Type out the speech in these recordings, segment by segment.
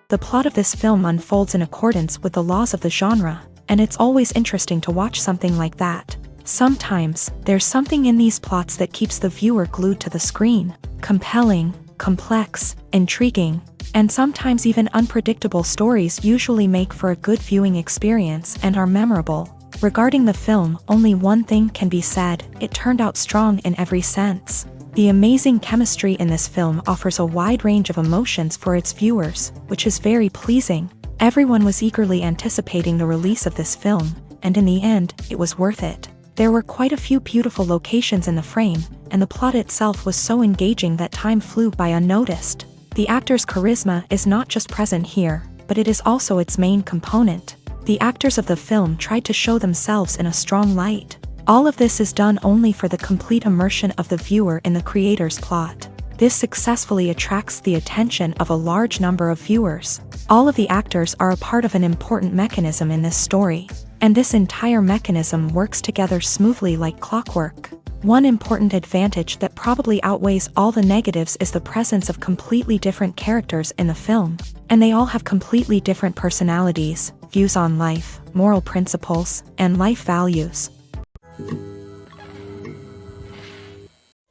The plot of this film unfolds in accordance with the laws of the genre, and it's always interesting to watch something like that. Sometimes, there's something in these plots that keeps the viewer glued to the screen. Compelling, complex, intriguing, and sometimes even unpredictable stories usually make for a good viewing experience and are memorable. Regarding the film, only one thing can be said: it turned out strong in every sense. The amazing chemistry in this film offers a wide range of emotions for its viewers, which is very pleasing. Everyone was eagerly anticipating the release of this film, and in the end, it was worth it. There were quite a few beautiful locations in the frame, and the plot itself was so engaging that time flew by unnoticed. The actor's charisma is not just present here, but it is also its main component. The actors of the film tried to show themselves in a strong light. All of this is done only for the complete immersion of the viewer in the creator's plot. This successfully attracts the attention of a large number of viewers. All of the actors are a part of an important mechanism in this story, and this entire mechanism works together smoothly like clockwork. One important advantage that probably outweighs all the negatives is the presence of completely different characters in the film, and they all have completely different personalities, views on life, moral principles, and life values.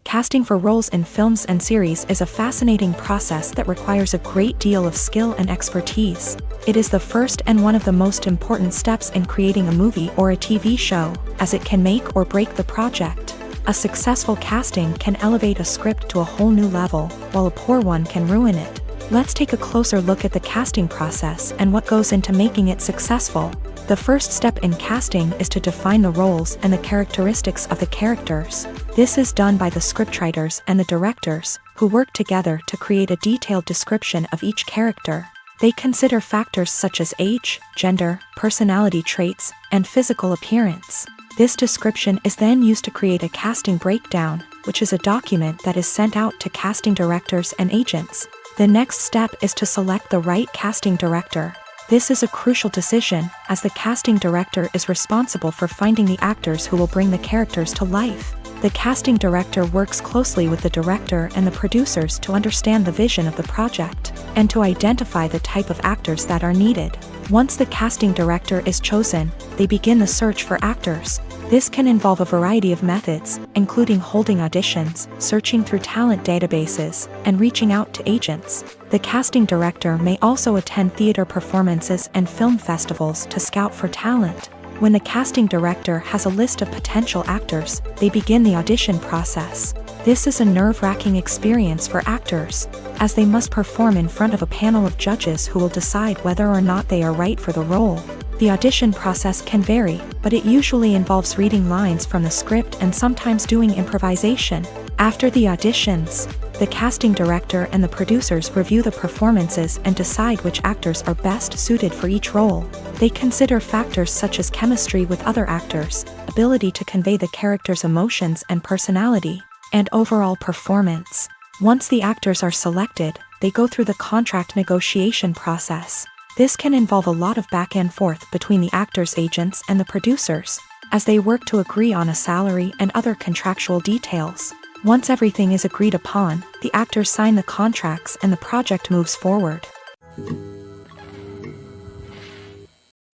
Casting for roles in films and series is a fascinating process that requires a great deal of skill and expertise. It is the first and one of the most important steps in creating a movie or a TV show, as it can make or break the project. A successful casting can elevate a script to a whole new level, while a poor one can ruin it. Let's take a closer look at the casting process and what goes into making it successful. The first step in casting is to define the roles and the characteristics of the characters. This is done by the scriptwriters and the directors, who work together to create a detailed description of each character. They consider factors such as age, gender, personality traits, and physical appearance. This description is then used to create a casting breakdown, which is a document that is sent out to casting directors and agents. The next step is to select the right casting director. This is a crucial decision, as the casting director is responsible for finding the actors who will bring the characters to life. The casting director works closely with the director and the producers to understand the vision of the project, and to identify the type of actors that are needed. Once the casting director is chosen, they begin the search for actors. This can involve a variety of methods, including holding auditions, searching through talent databases, and reaching out to agents. The casting director may also attend theater performances and film festivals to scout for talent. When the casting director has a list of potential actors, they begin the audition process. This is a nerve-wracking experience for actors, as they must perform in front of a panel of judges who will decide whether or not they are right for the role. The audition process can vary, but it usually involves reading lines from the script and sometimes doing improvisation. After the auditions, the casting director and the producers review the performances and decide which actors are best suited for each role. They consider factors such as chemistry with other actors, ability to convey the character's emotions and personality, and overall performance. Once the actors are selected, they go through the contract negotiation process. This can involve a lot of back and forth between the actors' agents and the producers, as they work to agree on a salary and other contractual details. Once everything is agreed upon, the actors sign the contracts and the project moves forward.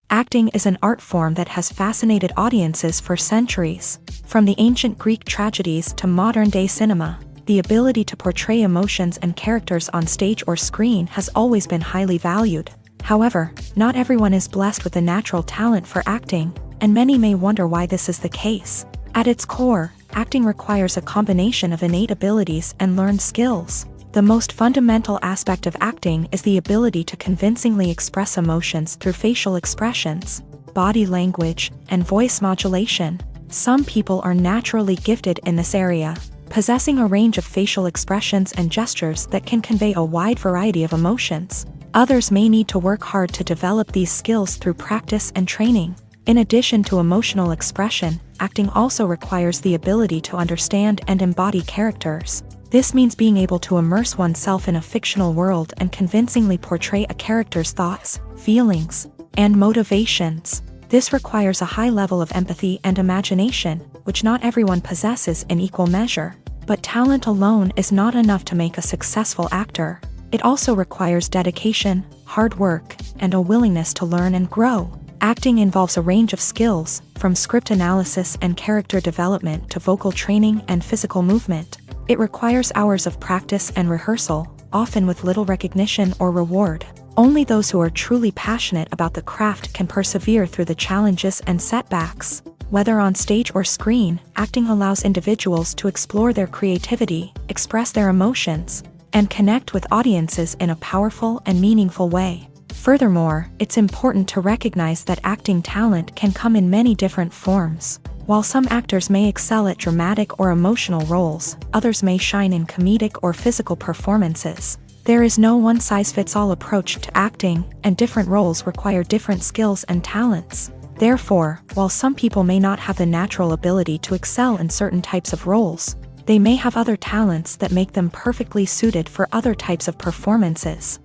Acting is an art form that has fascinated audiences for centuries. From the ancient Greek tragedies to modern-day cinema, the ability to portray emotions and characters on stage or screen has always been highly valued. However, not everyone is blessed with a natural talent for acting, and many may wonder why this is the case. At its core, acting requires a combination of innate abilities and learned skills. The most fundamental aspect of acting is the ability to convincingly express emotions through facial expressions, body language, and voice modulation. Some people are naturally gifted in this area, possessing a range of facial expressions and gestures that can convey a wide variety of emotions. Others may need to work hard to develop these skills through practice and training. In addition to emotional expression, acting also requires the ability to understand and embody characters. This means being able to immerse oneself in a fictional world and convincingly portray a character's thoughts, feelings, and motivations. This requires a high level of empathy and imagination, which not everyone possesses in equal measure. But talent alone is not enough to make a successful actor. It also requires dedication, hard work, and a willingness to learn and grow. Acting involves a range of skills, from script analysis and character development to vocal training and physical movement. It requires hours of practice and rehearsal, often with little recognition or reward. Only those who are truly passionate about the craft can persevere through the challenges and setbacks. Whether on stage or screen, acting allows individuals to explore their creativity, express their emotions, and connect with audiences in a powerful and meaningful way. Furthermore, it's important to recognize that acting talent can come in many different forms. While some actors may excel at dramatic or emotional roles, others may shine in comedic or physical performances. There is no one-size-fits-all approach to acting, and different roles require different skills and talents. Therefore, while some people may not have the natural ability to excel in certain types of roles, they may have other talents that make them perfectly suited for other types of performances.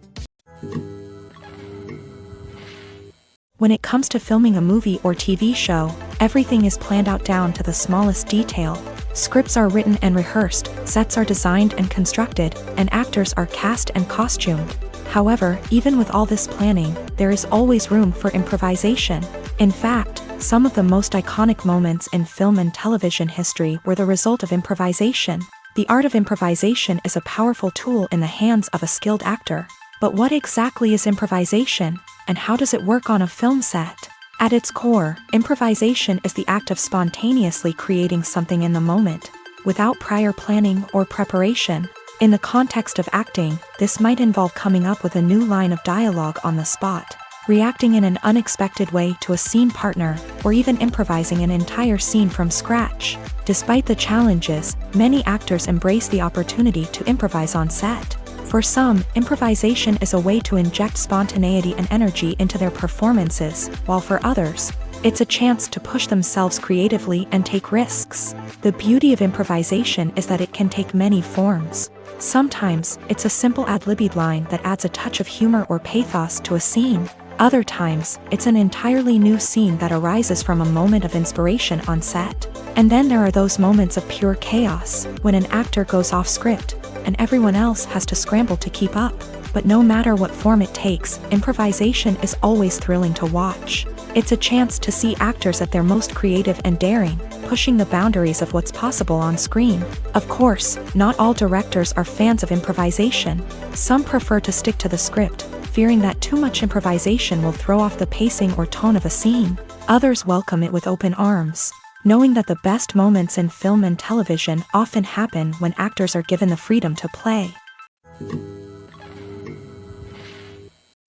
When it comes to filming a movie or TV show, everything is planned out down to the smallest detail. Scripts are written and rehearsed, sets are designed and constructed, and actors are cast and costumed. However, even with all this planning, there is always room for improvisation. In fact, some of the most iconic moments in film and television history were the result of improvisation. The art of improvisation is a powerful tool in the hands of a skilled actor. But what exactly is improvisation, and how does it work on a film set? At its core, improvisation is the act of spontaneously creating something in the moment, without prior planning or preparation. In the context of acting, this might involve coming up with a new line of dialogue on the spot, reacting in an unexpected way to a scene partner, or even improvising an entire scene from scratch. Despite the challenges, many actors embrace the opportunity to improvise on set. For some, improvisation is a way to inject spontaneity and energy into their performances, while for others, it's a chance to push themselves creatively and take risks. The beauty of improvisation is that it can take many forms. Sometimes, it's a simple ad-libbed line that adds a touch of humor or pathos to a scene. Other times, it's an entirely new scene that arises from a moment of inspiration on set. And then there are those moments of pure chaos, when an actor goes off script, and everyone else has to scramble to keep up. But no matter what form it takes, improvisation is always thrilling to watch. It's a chance to see actors at their most creative and daring, pushing the boundaries of what's possible on screen. Of course, not all directors are fans of improvisation. Some prefer to stick to the script, fearing that too much improvisation will throw off the pacing or tone of a scene. Others welcome it with open arms, knowing that the best moments in film and television often happen when actors are given the freedom to play.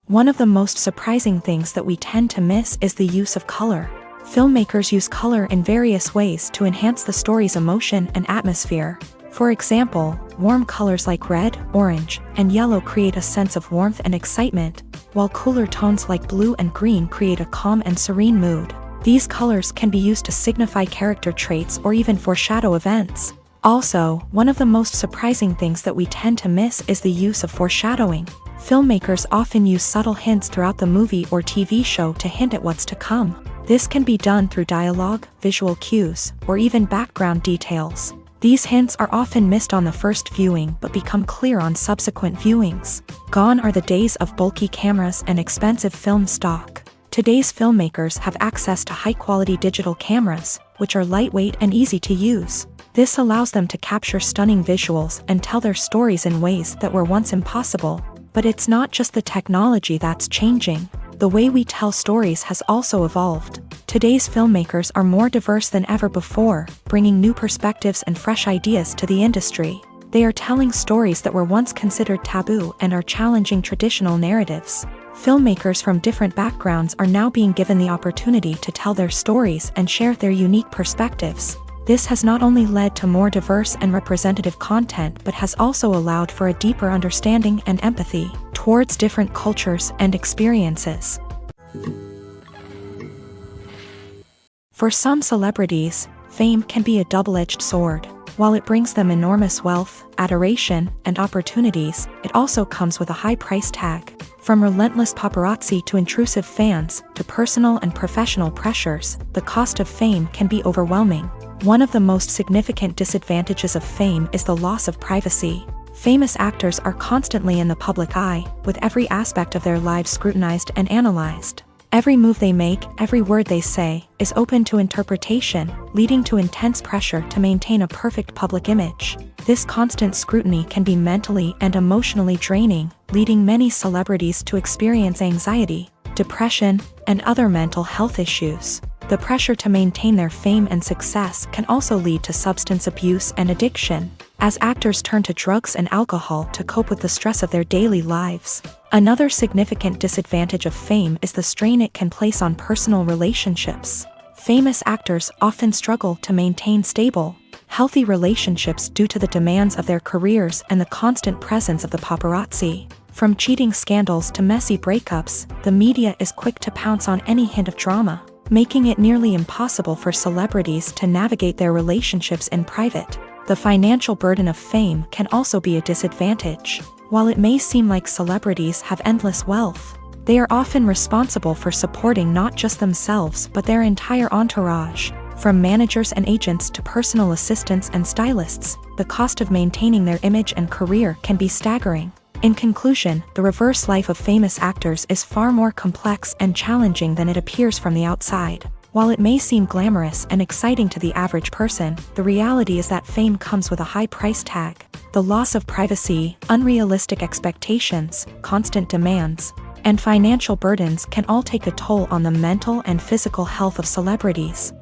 One of the most surprising things that we tend to miss is the use of color. Filmmakers use color in various ways to enhance the story's emotion and atmosphere. For example, warm colors like red, orange, and yellow create a sense of warmth and excitement, while cooler tones like blue and green create a calm and serene mood. These colors can be used to signify character traits or even foreshadow events. Also, one of the most surprising things that we tend to miss is the use of foreshadowing. Filmmakers often use subtle hints throughout the movie or TV show to hint at what's to come. This can be done through dialogue, visual cues, or even background details. These hints are often missed on the first viewing but become clear on subsequent viewings. Gone are the days of bulky cameras and expensive film stock. Today's filmmakers have access to high-quality digital cameras, which are lightweight and easy to use. This allows them to capture stunning visuals and tell their stories in ways that were once impossible. But it's not just the technology that's changing. The way we tell stories has also evolved. Today's filmmakers are more diverse than ever before, bringing new perspectives and fresh ideas to the industry. They are telling stories that were once considered taboo and are challenging traditional narratives. Filmmakers from different backgrounds are now being given the opportunity to tell their stories and share their unique perspectives. This has not only led to more diverse and representative content but has also allowed for a deeper understanding and empathy towards different cultures and experiences. For some celebrities, fame can be a double-edged sword. While it brings them enormous wealth, adoration, and opportunities, it also comes with a high price tag. From relentless paparazzi to intrusive fans, to personal and professional pressures, the cost of fame can be overwhelming. One of the most significant disadvantages of fame is the loss of privacy. Famous actors are constantly in the public eye, with every aspect of their lives scrutinized and analyzed. Every move they make, every word they say, is open to interpretation, leading to intense pressure to maintain a perfect public image. This constant scrutiny can be mentally and emotionally draining, leading many celebrities to experience anxiety, depression, and other mental health issues. The pressure to maintain their fame and success can also lead to substance abuse and addiction, as actors turn to drugs and alcohol to cope with the stress of their daily lives. Another significant disadvantage of fame is the strain it can place on personal relationships. Famous actors often struggle to maintain stable, healthy relationships due to the demands of their careers and the constant presence of the paparazzi. From cheating scandals to messy breakups, the media is quick to pounce on any hint of drama, making it nearly impossible for celebrities to navigate their relationships in private. The financial burden of fame can also be a disadvantage. While it may seem like celebrities have endless wealth, they are often responsible for supporting not just themselves but their entire entourage. From managers and agents to personal assistants and stylists, the cost of maintaining their image and career can be staggering. In conclusion, the reverse life of famous actors is far more complex and challenging than it appears from the outside. While it may seem glamorous and exciting to the average person, the reality is that fame comes with a high price tag. The loss of privacy, unrealistic expectations, constant demands, and financial burdens can all take a toll on the mental and physical health of celebrities.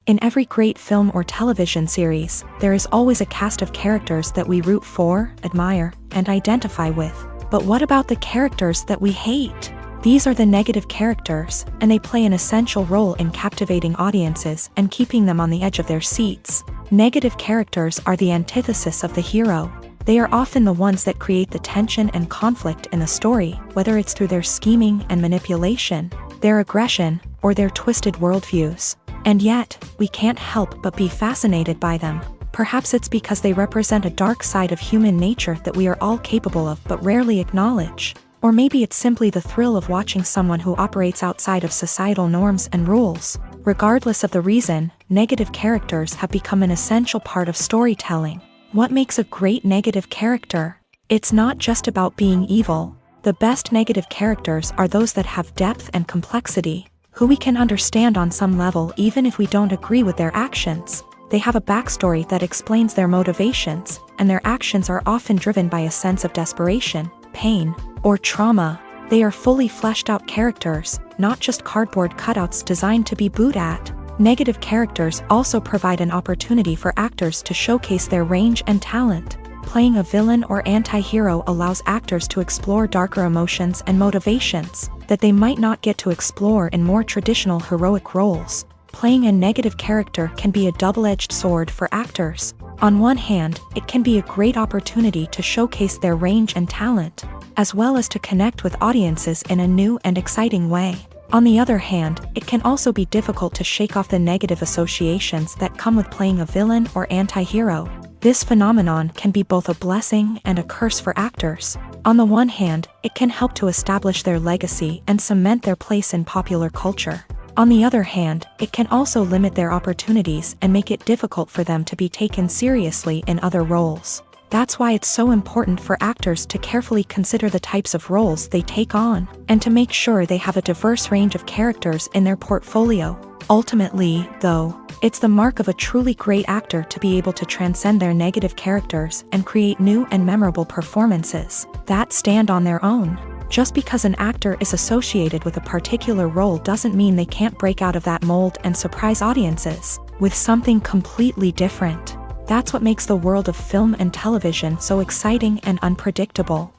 In every great film or television series, there is always a cast of characters that we root for, admire, and identify with. But what about the characters that we hate? These are the negative characters, and they play an essential role in captivating audiences and keeping them on the edge of their seats. Negative characters are the antithesis of the hero. They are often the ones that create the tension and conflict in the story, whether it's through their scheming and manipulation, their aggression, or their twisted worldviews. And yet, we can't help but be fascinated by them. Perhaps it's because they represent a dark side of human nature that we are all capable of but rarely acknowledge. Or maybe it's simply the thrill of watching someone who operates outside of societal norms and rules. Regardless of the reason, negative characters have become an essential part of storytelling. What makes a great negative character? It's not just about being evil. The best negative characters are those that have depth and complexity, who we can understand on some level even if we don't agree with their actions. They have a backstory that explains their motivations, and their actions are often driven by a sense of desperation, pain, or trauma. They are fully fleshed out characters, not just cardboard cutouts designed to be booed at. Negative characters also provide an opportunity for actors to showcase their range and talent. Playing a villain or anti-hero allows actors to explore darker emotions and motivations that they might not get to explore in more traditional heroic roles. Playing a negative character can be a double-edged sword for actors. On one hand, it can be a great opportunity to showcase their range and talent, as well as to connect with audiences in a new and exciting way. On the other hand, it can also be difficult to shake off the negative associations that come with playing a villain or anti-hero. This phenomenon can be both a blessing and a curse for actors. On the one hand, it can help to establish their legacy and cement their place in popular culture. On the other hand, it can also limit their opportunities and make it difficult for them to be taken seriously in other roles. That's why it's so important for actors to carefully consider the types of roles they take on, and to make sure they have a diverse range of characters in their portfolio. Ultimately, though, it's the mark of a truly great actor to be able to transcend their negative characters and create new and memorable performances that stand on their own. Just because an actor is associated with a particular role doesn't mean they can't break out of that mold and surprise audiences with something completely different. That's what makes the world of film and television so exciting and unpredictable.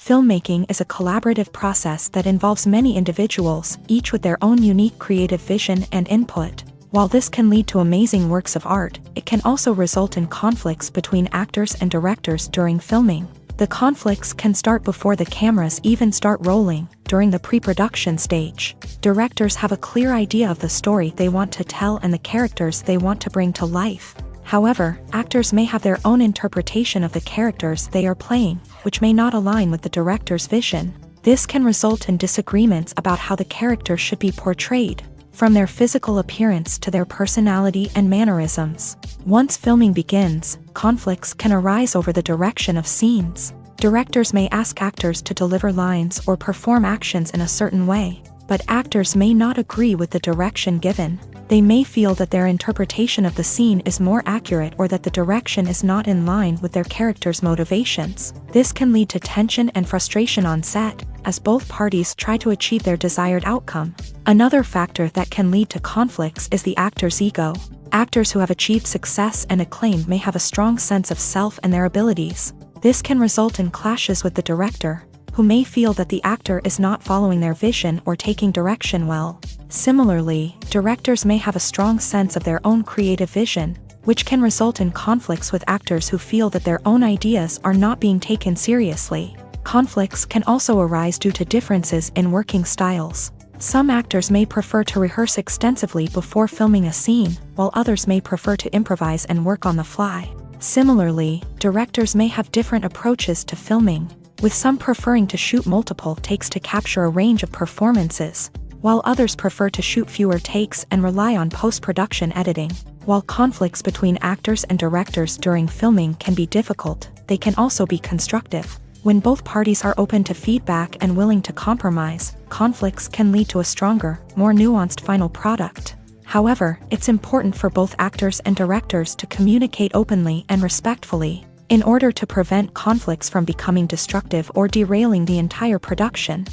Filmmaking is a collaborative process that involves many individuals, each with their own unique creative vision and input. While this can lead to amazing works of art, it can also result in conflicts between actors and directors during filming. The conflicts can start before the cameras even start rolling, during the pre-production stage. Directors have a clear idea of the story they want to tell and the characters they want to bring to life. However, actors may have their own interpretation of the characters they are playing, which may not align with the director's vision. This can result in disagreements about how the character should be portrayed. from their physical appearance to their personality and mannerisms. Once filming begins, conflicts can arise over the direction of scenes. Directors may ask actors to deliver lines or perform actions in a certain way, but actors may not agree with the direction given. They may feel that their interpretation of the scene is more accurate or that the direction is not in line with their character's motivations. This can lead to tension and frustration on set, as both parties try to achieve their desired outcome. Another factor that can lead to conflicts is the actor's ego. Actors who have achieved success and acclaim may have a strong sense of self and their abilities. This can result in clashes with the director, who may feel that the actor is not following their vision or taking direction well. Similarly, directors may have a strong sense of their own creative vision, which can result in conflicts with actors who feel that their own ideas are not being taken seriously. Conflicts can also arise due to differences in working styles. Some actors may prefer to rehearse extensively before filming a scene, while others may prefer to improvise and work on the fly. Similarly, directors may have different approaches to filming, with some preferring to shoot multiple takes to capture a range of performances, while others prefer to shoot fewer takes and rely on post-production editing. While conflicts between actors and directors during filming can be difficult, they can also be constructive. When both parties are open to feedback and willing to compromise, conflicts can lead to a stronger, more nuanced final product. However, it's important for both actors and directors to communicate openly and respectfully, in order to prevent conflicts from becoming destructive or derailing the entire production.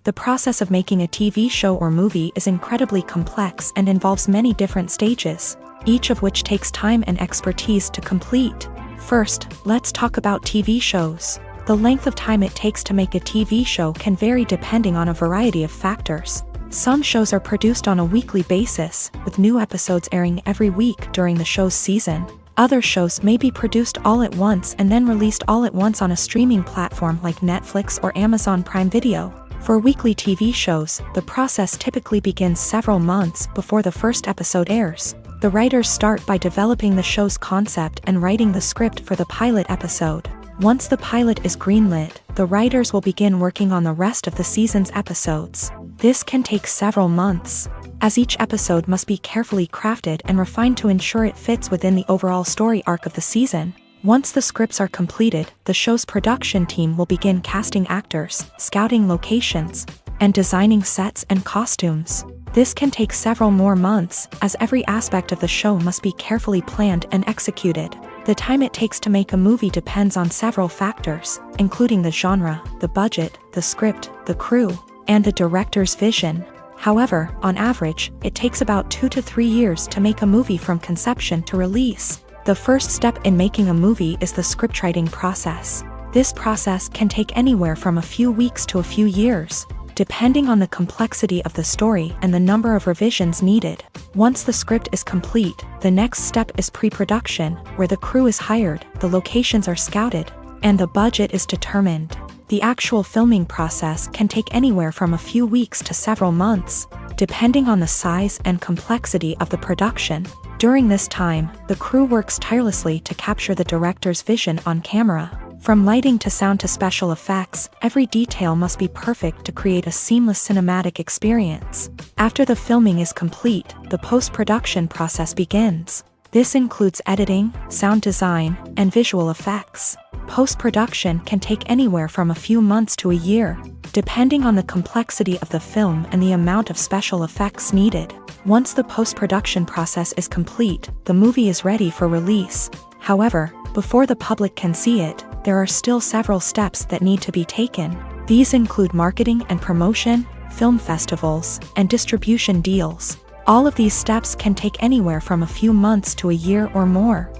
The process of making a TV show or movie is incredibly complex and involves many different stages, each of which takes time and expertise to complete. First, let's talk about TV shows. The length of time it takes to make a TV show can vary depending on a variety of factors. Some shows are produced on a weekly basis, with new episodes airing every week during the show's season. Other shows may be produced all at once and then released all at once on a streaming platform like Netflix or Amazon Prime Video. For weekly TV shows, the process typically begins several months before the first episode airs. The writers start by developing the show's concept and writing the script for the pilot episode. Once the pilot is greenlit, the writers will begin working on the rest of the season's episodes. This can take several months, as each episode must be carefully crafted and refined to ensure it fits within the overall story arc of the season. Once the scripts are completed, the show's production team will begin casting actors, scouting locations, and designing sets and costumes. This can take several more months, as every aspect of the show must be carefully planned and executed. The time it takes to make a movie depends on several factors, including the genre, the budget, the script, the crew, and the director's vision. However, on average, it takes about 2 to 3 years to make a movie from conception to release. The first step in making a movie is the scriptwriting process. This process can take anywhere from a few weeks to a few years, depending on the complexity of the story and the number of revisions needed. Once the script is complete, the next step is pre-production, where the crew is hired, the locations are scouted, and the budget is determined. The actual filming process can take anywhere from a few weeks to several months, depending on the size and complexity of the production. During this time, the crew works tirelessly to capture the director's vision on camera. From lighting to sound to special effects, every detail must be perfect to create a seamless cinematic experience. After the filming is complete, the post-production process begins. This includes editing, sound design, and visual effects. Post-production can take anywhere from a few months to a year, depending on the complexity of the film and the amount of special effects needed. Once the post-production process is complete, the movie is ready for release. However, before the public can see it, there are still several steps that need to be taken. These include marketing and promotion, film festivals, and distribution deals. All of these steps can take anywhere from a few months to a year or more.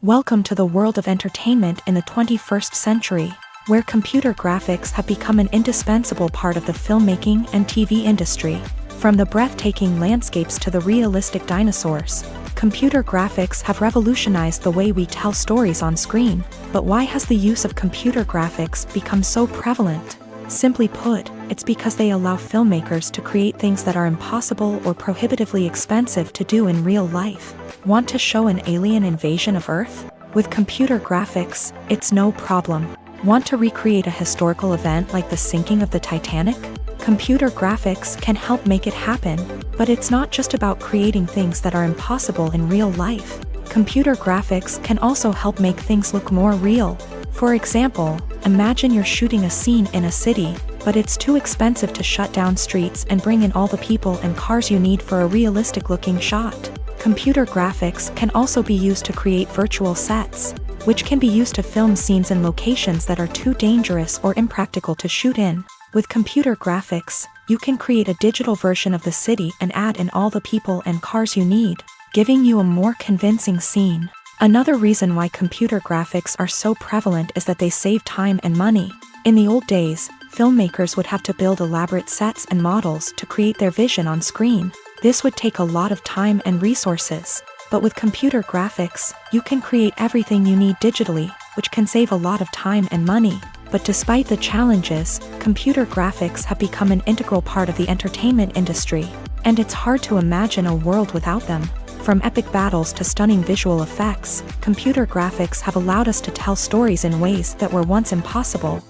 Welcome to the world of entertainment in the 21st century, where computer graphics have become an indispensable part of the filmmaking and TV industry. From the breathtaking landscapes to the realistic dinosaurs, computer graphics have revolutionized the way we tell stories on screen. But why has the use of computer graphics become so prevalent? Simply put, it's because they allow filmmakers to create things that are impossible or prohibitively expensive to do in real life. Want to show an alien invasion of Earth? With computer graphics, it's no problem. Want to recreate a historical event like the sinking of the Titanic? Computer graphics can help make it happen, but it's not just about creating things that are impossible in real life. Computer graphics can also help make things look more real. For example, imagine you're shooting a scene in a city, but it's too expensive to shut down streets and bring in all the people and cars you need for a realistic-looking shot. Computer graphics can also be used to create virtual sets, which can be used to film scenes in locations that are too dangerous or impractical to shoot in. With computer graphics, you can create a digital version of the city and add in all the people and cars you need, giving you a more convincing scene. Another reason why computer graphics are so prevalent is that they save time and money. In the old days, filmmakers would have to build elaborate sets and models to create their vision on screen. This would take a lot of time and resources. But with computer graphics, you can create everything you need digitally, which can save a lot of time and money. But despite the challenges, computer graphics have become an integral part of the entertainment industry, and it's hard to imagine a world without them. From epic battles to stunning visual effects, computer graphics have allowed us to tell stories in ways that were once impossible.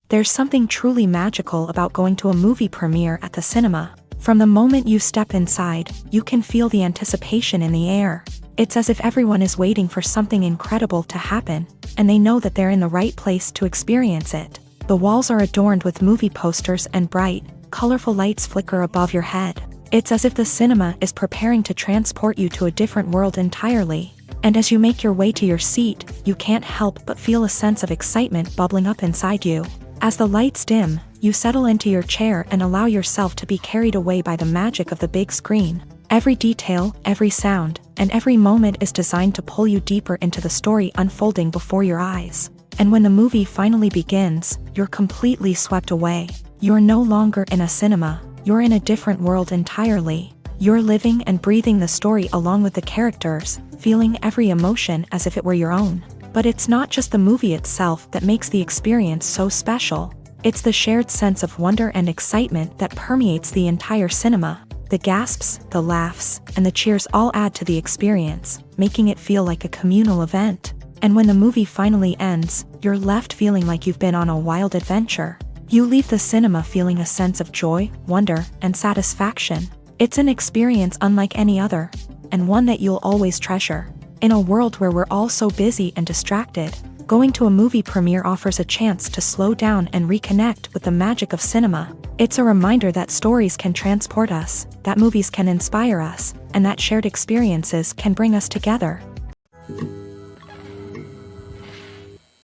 There's something truly magical about going to a movie premiere at the cinema. From the moment you step inside, you can feel the anticipation in the air. It's as if everyone is waiting for something incredible to happen, and they know that they're in the right place to experience it. The walls are adorned with movie posters and bright, colorful lights flicker above your head. It's as if the cinema is preparing to transport you to a different world entirely. And as you make your way to your seat, you can't help but feel a sense of excitement bubbling up inside you. As the lights dim, you settle into your chair and allow yourself to be carried away by the magic of the big screen. Every detail, every sound, and every moment is designed to pull you deeper into the story unfolding before your eyes. And when the movie finally begins, you're completely swept away. You're no longer in a cinema, you're in a different world entirely. You're living and breathing the story along with the characters, feeling every emotion as if it were your own. But it's not just the movie itself that makes the experience so special. It's the shared sense of wonder and excitement that permeates the entire cinema. The gasps, the laughs, and the cheers all add to the experience, making it feel like a communal event. And when the movie finally ends, you're left feeling like you've been on a wild adventure. You leave the cinema feeling a sense of joy, wonder, and satisfaction. It's an experience unlike any other, and one that you'll always treasure. In a world where we're all so busy and distracted, going to a movie premiere offers a chance to slow down and reconnect with the magic of cinema. It's a reminder that stories can transport us, that movies can inspire us, and that shared experiences can bring us together.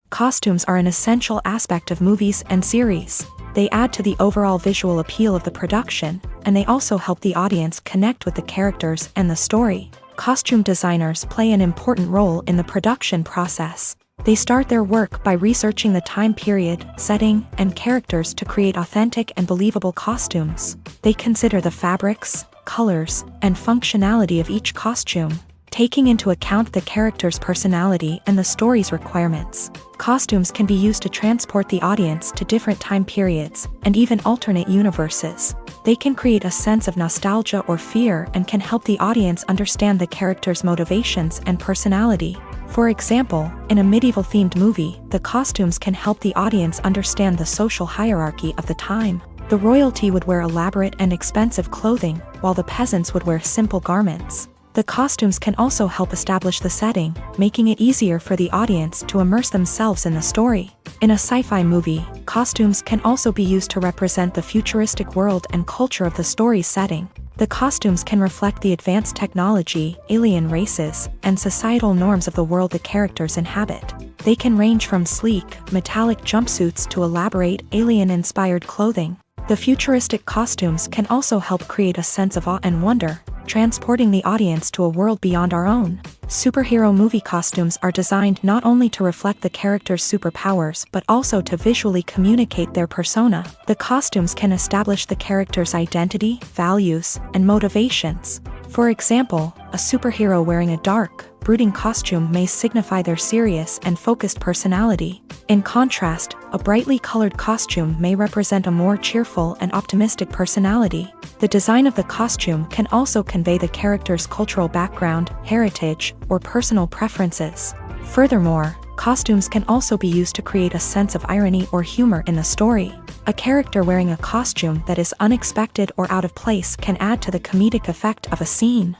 Costumes are an essential aspect of movies and series. They add to the overall visual appeal of the production, and they also help the audience connect with the characters and the story. Costume designers play an important role in the production process. They start their work by researching the time period, setting, and characters to create authentic and believable costumes. They consider the fabrics, colors, and functionality of each costume, taking into account the character's personality and the story's requirements. Costumes can be used to transport the audience to different time periods, and even alternate universes. They can create a sense of nostalgia or fear and can help the audience understand the character's motivations and personality. For example, in a medieval-themed movie, the costumes can help the audience understand the social hierarchy of the time. The royalty would wear elaborate and expensive clothing, while the peasants would wear simple garments. The costumes can also help establish the setting, making it easier for the audience to immerse themselves in the story. In a sci-fi movie, costumes can also be used to represent the futuristic world and culture of the story's setting. The costumes can reflect the advanced technology, alien races, and societal norms of the world the characters inhabit. They can range from sleek, metallic jumpsuits to elaborate, alien-inspired clothing. The futuristic costumes can also help create a sense of awe and wonder, transporting the audience to a world beyond our own. Superhero movie costumes are designed not only to reflect the character's superpowers but also to visually communicate their persona. The costumes can establish the character's identity, values, and motivations. For example, a superhero wearing a dark, brooding costume may signify their serious and focused personality. In contrast, a brightly colored costume may represent a more cheerful and optimistic personality. The design of the costume can also convey the character's cultural background, heritage, or personal preferences. Furthermore, costumes can also be used to create a sense of irony or humor in the story. A character wearing a costume that is unexpected or out of place can add to the comedic effect of a scene.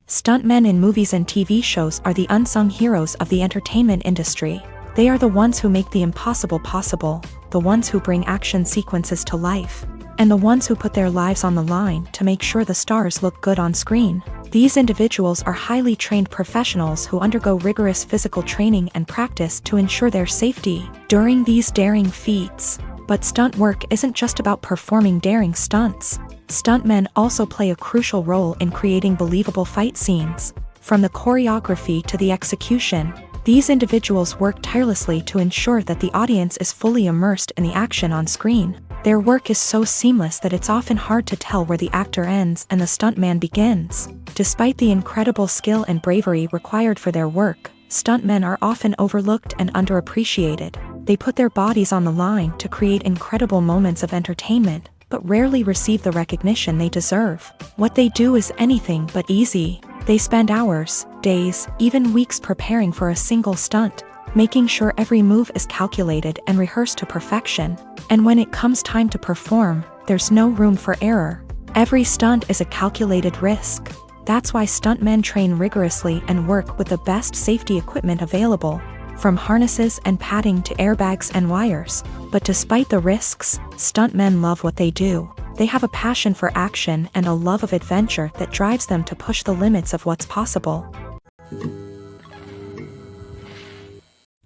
Stuntmen in movies and TV shows are the unsung heroes of the entertainment industry. They are the ones who make the impossible possible, the ones who bring action sequences to life, and the ones who put their lives on the line to make sure the stars look good on screen. These individuals are highly trained professionals who undergo rigorous physical training and practice to ensure their safety during these daring feats. But stunt work isn't just about performing daring stunts. Stuntmen also play a crucial role in creating believable fight scenes. From the choreography to the execution, these individuals work tirelessly to ensure that the audience is fully immersed in the action on screen. Their work is so seamless that it's often hard to tell where the actor ends and the stuntman begins. Despite the incredible skill and bravery required for their work, stuntmen are often overlooked and underappreciated. They put their bodies on the line to create incredible moments of entertainment, but rarely receive the recognition they deserve. What they do is anything but easy. They spend hours, days, even weeks preparing for a single stunt, making sure every move is calculated and rehearsed to perfection. And when it comes time to perform, there's no room for error. Every stunt is a calculated risk. That's why stuntmen train rigorously and work with the best safety equipment available, from harnesses and padding to airbags and wires. But despite the risks, stuntmen love what they do. They have a passion for action and a love of adventure that drives them to push the limits of what's possible.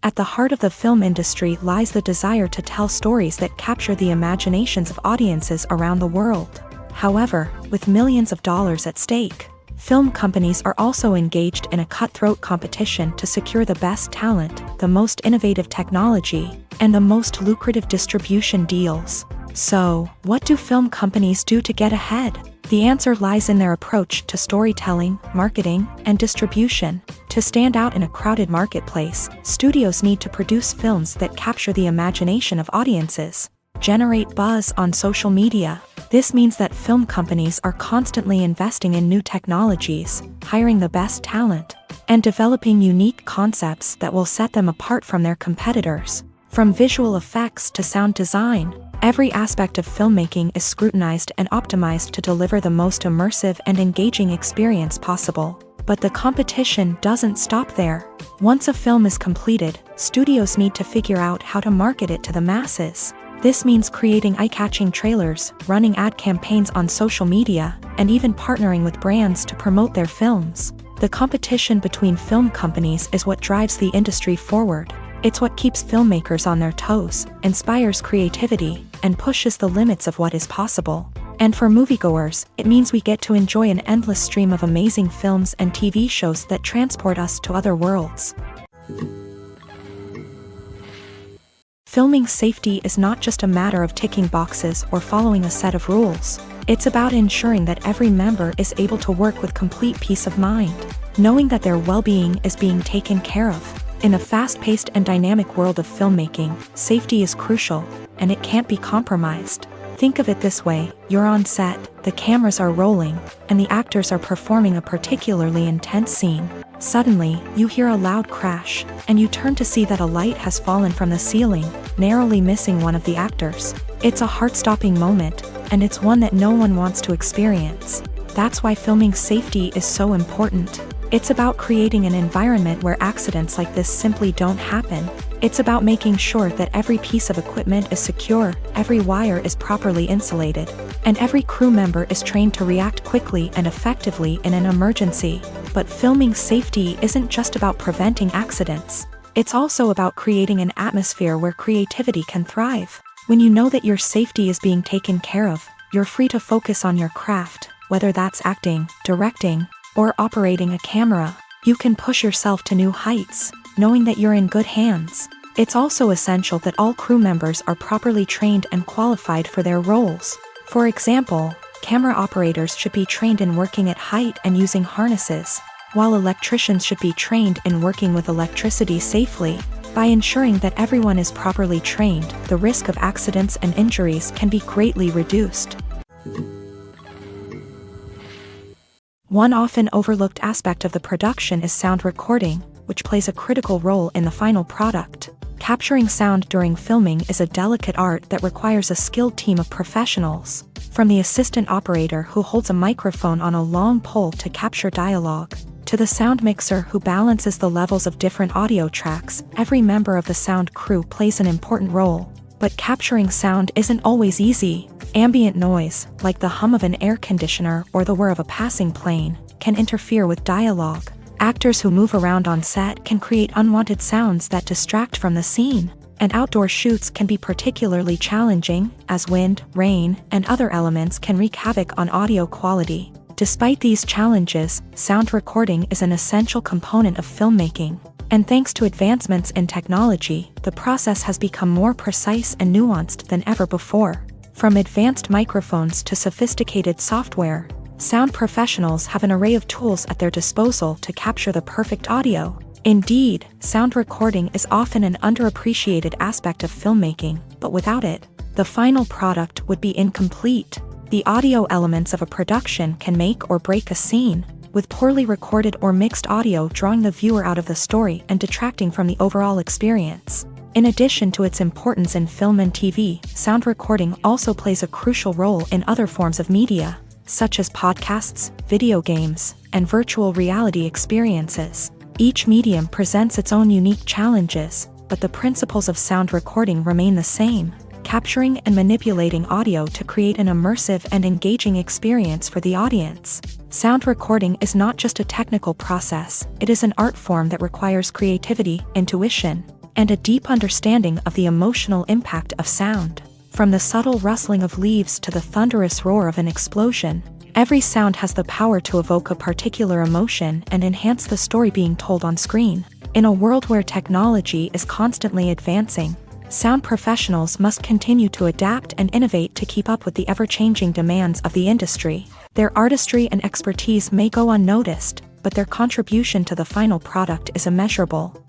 At the heart of the film industry lies the desire to tell stories that capture the imaginations of audiences around the world. However, with millions of dollars at stake, film companies are also engaged in a cutthroat competition to secure the best talent, the most innovative technology, and the most lucrative distribution deals. So, what do film companies do to get ahead? The answer lies in their approach to storytelling, marketing, and distribution. To stand out in a crowded marketplace, studios need to produce films that capture the imagination of audiences, generate buzz on social media. This means that film companies are constantly investing in new technologies, hiring the best talent, and developing unique concepts that will set them apart from their competitors. From visual effects to sound design, every aspect of filmmaking is scrutinized and optimized to deliver the most immersive and engaging experience possible. But the competition doesn't stop there. Once a film is completed, studios need to figure out how to market it to the masses. This means creating eye-catching trailers, running ad campaigns on social media, and even partnering with brands to promote their films. The competition between film companies is what drives the industry forward. It's what keeps filmmakers on their toes, inspires creativity, and pushes the limits of what is possible. And for moviegoers, it means we get to enjoy an endless stream of amazing films and TV shows that transport us to other worlds. Filming safety is not just a matter of ticking boxes or following a set of rules. It's about ensuring that every member is able to work with complete peace of mind, knowing that their well-being is being taken care of. In a fast-paced and dynamic world of filmmaking, safety is crucial, and it can't be compromised. Think of it this way: you're on set, the cameras are rolling, and the actors are performing a particularly intense scene. Suddenly, you hear a loud crash, and you turn to see that a light has fallen from the ceiling, narrowly missing one of the actors. It's a heart-stopping moment, and it's one that no one wants to experience. That's why filming safety is so important. It's about creating an environment where accidents like this simply don't happen. It's about making sure that every piece of equipment is secure, every wire is properly insulated, and every crew member is trained to react quickly and effectively in an emergency. But filming safety isn't just about preventing accidents. It's also about creating an atmosphere where creativity can thrive. When you know that your safety is being taken care of, you're free to focus on your craft, whether that's acting, directing, or operating a camera. You can push yourself to new heights, knowing that you're in good hands. It's also essential that all crew members are properly trained and qualified for their roles. For example, camera operators should be trained in working at height and using harnesses. while electricians should be trained in working with electricity safely. By ensuring that everyone is properly trained, the risk of accidents and injuries can be greatly reduced. One often overlooked aspect of the production is sound recording, which plays a critical role in the final product. Capturing sound during filming is a delicate art that requires a skilled team of professionals. From the assistant operator who holds a microphone on a long pole to capture dialogue, to the sound mixer who balances the levels of different audio tracks, every member of the sound crew plays an important role. But capturing sound isn't always easy. Ambient noise, like the hum of an air conditioner or the whir of a passing plane, can interfere with dialogue. Actors who move around on set can create unwanted sounds that distract from the scene. And outdoor shoots can be particularly challenging, as wind, rain, and other elements can wreak havoc on audio quality. Despite these challenges, sound recording is an essential component of filmmaking. And thanks to advancements in technology, the process has become more precise and nuanced than ever before. From advanced microphones to sophisticated software, sound professionals have an array of tools at their disposal to capture the perfect audio. Indeed, sound recording is often an underappreciated aspect of filmmaking, but without it, the final product would be incomplete. The audio elements of a production can make or break a scene, with poorly recorded or mixed audio drawing the viewer out of the story and detracting from the overall experience. In addition to its importance in film and TV, sound recording also plays a crucial role in other forms of media, such as podcasts, video games, and virtual reality experiences. Each medium presents its own unique challenges, but the principles of sound recording remain the same: capturing and manipulating audio to create an immersive and engaging experience for the audience. Sound recording is not just a technical process, it is an art form that requires creativity, intuition, and a deep understanding of the emotional impact of sound. From the subtle rustling of leaves to the thunderous roar of an explosion, every sound has the power to evoke a particular emotion and enhance the story being told on screen. In a world where technology is constantly advancing, sound professionals must continue to adapt and innovate to keep up with the ever-changing demands of the industry. Their artistry and expertise may go unnoticed, but their contribution to the final product is immeasurable.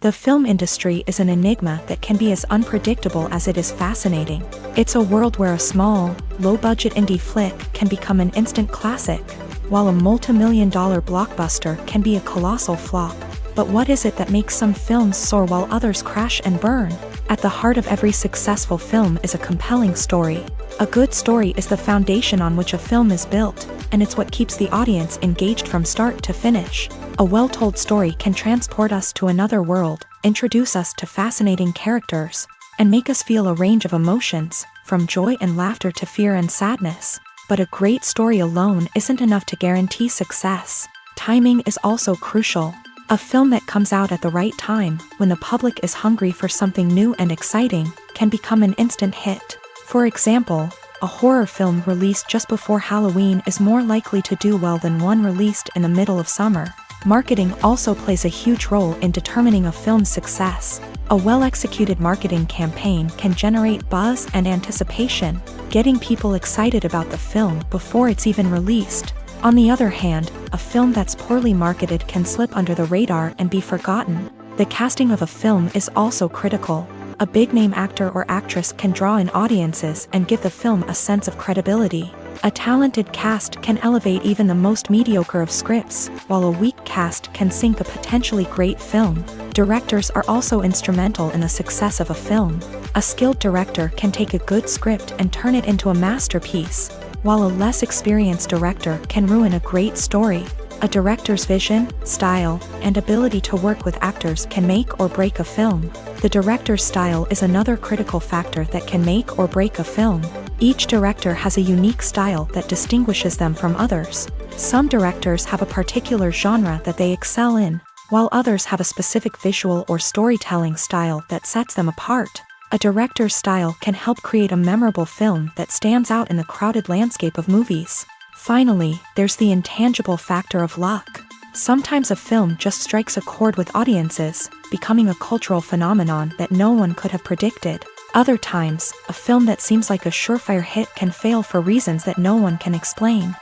The film industry is an enigma that can be as unpredictable as it is fascinating. It's a world where a small, low-budget indie flick can become an instant classic, while a multi-million-dollar blockbuster can be a colossal flop. But what is it that makes some films soar while others crash and burn? At the heart of every successful film is a compelling story. A good story is the foundation on which a film is built, and it's what keeps the audience engaged from start to finish. A well-told story can transport us to another world, introduce us to fascinating characters, and make us feel a range of emotions, from joy and laughter to fear and sadness. But a great story alone isn't enough to guarantee success. Timing is also crucial. A film that comes out at the right time, when the public is hungry for something new and exciting, can become an instant hit. For example, a horror film released just before Halloween is more likely to do well than one released in the middle of summer. Marketing also plays a huge role in determining a film's success. A well-executed marketing campaign can generate buzz and anticipation, getting people excited about the film before it's even released. On the other hand, a film that's poorly marketed can slip under the radar and be forgotten. The casting of a film is also critical. A big-name actor or actress can draw in audiences and give the film a sense of credibility. A talented cast can elevate even the most mediocre of scripts, while a weak cast can sink a potentially great film. Directors are also instrumental in the success of a film. A skilled director can take a good script and turn it into a masterpiece, while a less experienced director can ruin a great story. A director's vision, style, and ability to work with actors can make or break a film. The director's style is another critical factor that can make or break a film. Each director has a unique style that distinguishes them from others. Some directors have a particular genre that they excel in, while others have a specific visual or storytelling style that sets them apart. A director's style can help create a memorable film that stands out in the crowded landscape of movies. Finally, there's the intangible factor of luck. Sometimes a film just strikes a chord with audiences, becoming a cultural phenomenon that no one could have predicted. Other times, a film that seems like a surefire hit can fail for reasons that no one can explain.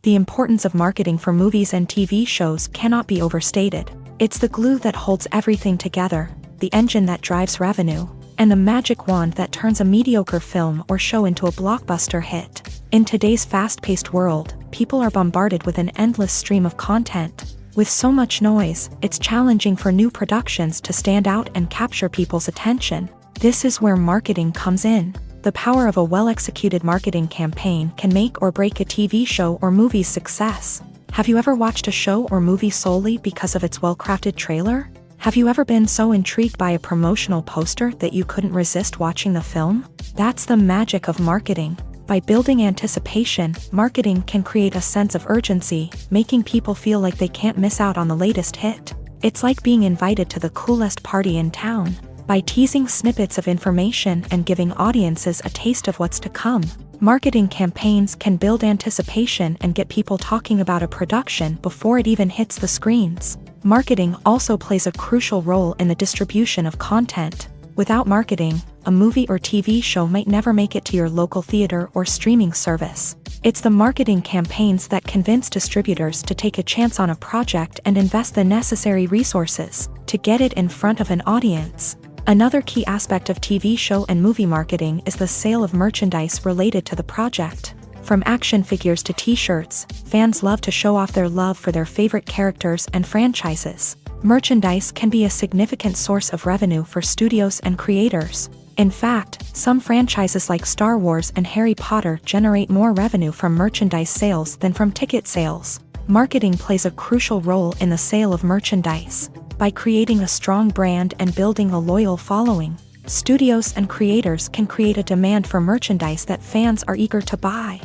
The importance of marketing for movies and TV shows cannot be overstated. It's the glue that holds everything together, the engine that drives revenue, and the magic wand that turns a mediocre film or show into a blockbuster hit. In today's fast-paced world, people are bombarded with an endless stream of content. With so much noise, it's challenging for new productions to stand out and capture people's attention. This is where marketing comes in. The power of a well-executed marketing campaign can make or break a TV show or movie's success. Have you ever watched a show or movie solely because of its well-crafted trailer? Have you ever been so intrigued by a promotional poster that you couldn't resist watching the film? That's the magic of marketing. By building anticipation, marketing can create a sense of urgency, making people feel like they can't miss out on the latest hit. It's like being invited to the coolest party in town. By teasing snippets of information and giving audiences a taste of what's to come, marketing campaigns can build anticipation and get people talking about a production before it even hits the screens. Marketing also plays a crucial role in the distribution of content. Without marketing, a movie or TV show might never make it to your local theater or streaming service. It's the marketing campaigns that convince distributors to take a chance on a project and invest the necessary resources to get it in front of an audience. Another key aspect of TV show and movie marketing is the sale of merchandise related to the project. From action figures to t-shirts, fans love to show off their love for their favorite characters and franchises. Merchandise can be a significant source of revenue for studios and creators. In fact, some franchises like Star Wars and Harry Potter generate more revenue from merchandise sales than from ticket sales. Marketing plays a crucial role in the sale of merchandise. By creating a strong brand and building a loyal following, studios and creators can create a demand for merchandise that fans are eager to buy.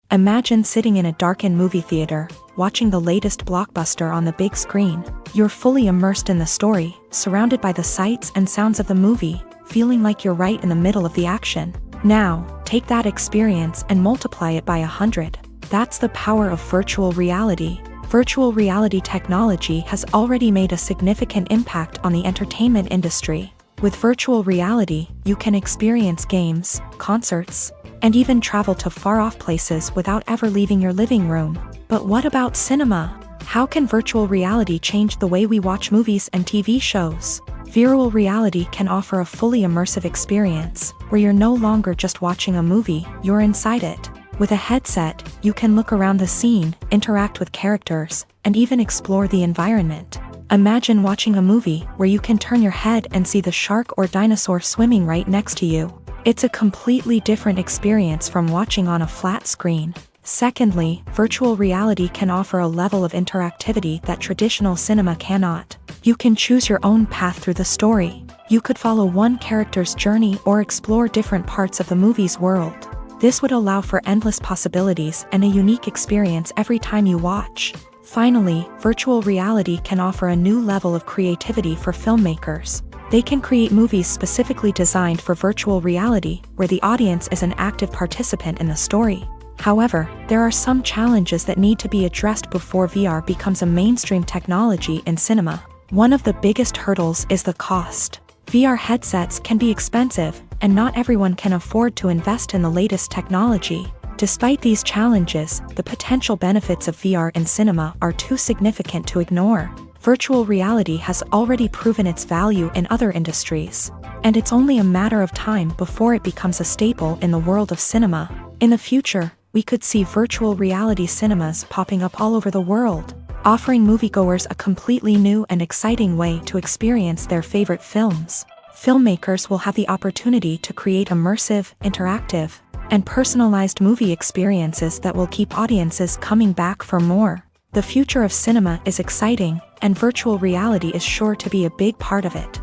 Imagine sitting in a darkened movie theater, watching the latest blockbuster on the big screen. You're fully immersed in the story, surrounded by the sights and sounds of the movie, feeling like you're right in the middle of the action. Now, take that experience and multiply it by 100. That's the power of virtual reality. Virtual reality technology has already made a significant impact on the entertainment industry. With virtual reality, you can experience games, concerts, and even travel to far-off places without ever leaving your living room. But what about cinema? How can virtual reality change the way we watch movies and TV shows? Virtual reality can offer a fully immersive experience, where you're no longer just watching a movie, you're inside it. With a headset, you can look around the scene, interact with characters, and even explore the environment. Imagine watching a movie where you can turn your head and see the shark or dinosaur swimming right next to you. It's a completely different experience from watching on a flat screen. Secondly, virtual reality can offer a level of interactivity that traditional cinema cannot. You can choose your own path through the story. You could follow one character's journey or explore different parts of the movie's world. This would allow for endless possibilities and a unique experience every time you watch. Finally, virtual reality can offer a new level of creativity for filmmakers. They can create movies specifically designed for virtual reality, where the audience is an active participant in the story. However, there are some challenges that need to be addressed before VR becomes a mainstream technology in cinema. One of the biggest hurdles is the cost. VR headsets can be expensive, and not everyone can afford to invest in the latest technology. Despite these challenges, the potential benefits of VR in cinema are too significant to ignore. Virtual reality has already proven its value in other industries, and it's only a matter of time before it becomes a staple in the world of cinema. In the future, we could see virtual reality cinemas popping up all over the world, offering moviegoers a completely new and exciting way to experience their favorite films. Filmmakers will have the opportunity to create immersive, interactive, and personalized movie experiences that will keep audiences coming back for more. The future of cinema is exciting, and virtual reality is sure to be a big part of it.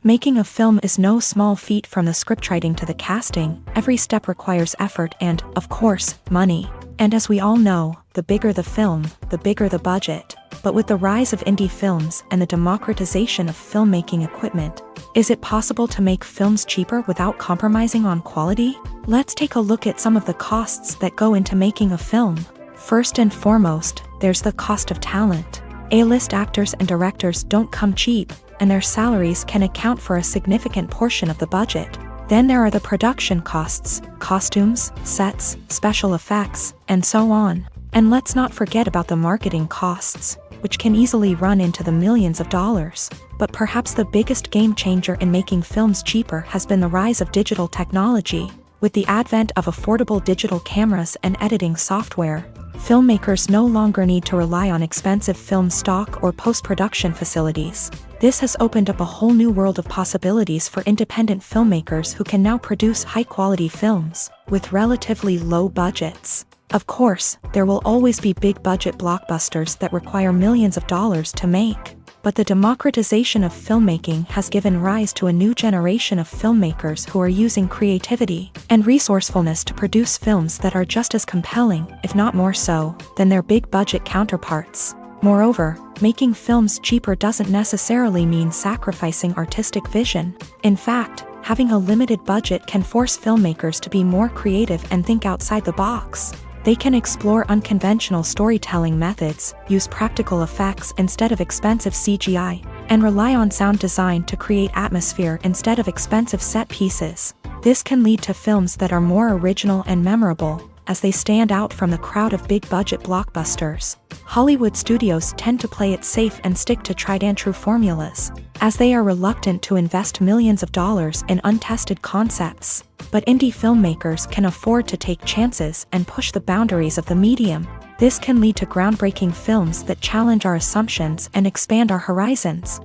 Making a film is no small feat. From the scriptwriting to the casting, every step requires effort and, of course, money. And as we all know, the bigger the film, the bigger the budget. But with the rise of indie films and the democratization of filmmaking equipment, is it possible to make films cheaper without compromising on quality? Let's take a look at some of the costs that go into making a film. First and foremost, there's the cost of talent. A-list actors and directors don't come cheap. and their salaries can account for a significant portion of the budget. Then there are the production costs, costumes, sets, special effects, and so on. And let's not forget about the marketing costs, which can easily run into the millions of dollars. But perhaps the biggest game changer in making films cheaper has been the rise of digital technology. With the advent of affordable digital cameras and editing software, filmmakers no longer need to rely on expensive film stock or post-production facilities. This has opened up a whole new world of possibilities for independent filmmakers who can now produce high-quality films with relatively low budgets. Of course, there will always be big-budget blockbusters that require millions of dollars to make. But the democratization of filmmaking has given rise to a new generation of filmmakers who are using creativity and resourcefulness to produce films that are just as compelling, if not more so, than their big-budget counterparts. Moreover, making films cheaper doesn't necessarily mean sacrificing artistic vision. In fact, having a limited budget can force filmmakers to be more creative and think outside the box. They can explore unconventional storytelling methods, use practical effects instead of expensive CGI, and rely on sound design to create atmosphere instead of expensive set pieces. This can lead to films that are more original and memorable, as they stand out from the crowd of big-budget blockbusters. Hollywood studios tend to play it safe and stick to tried-and-true formulas, as they are reluctant to invest millions of dollars in untested concepts. But indie filmmakers can afford to take chances and push the boundaries of the medium. This can lead to groundbreaking films that challenge our assumptions and expand our horizons.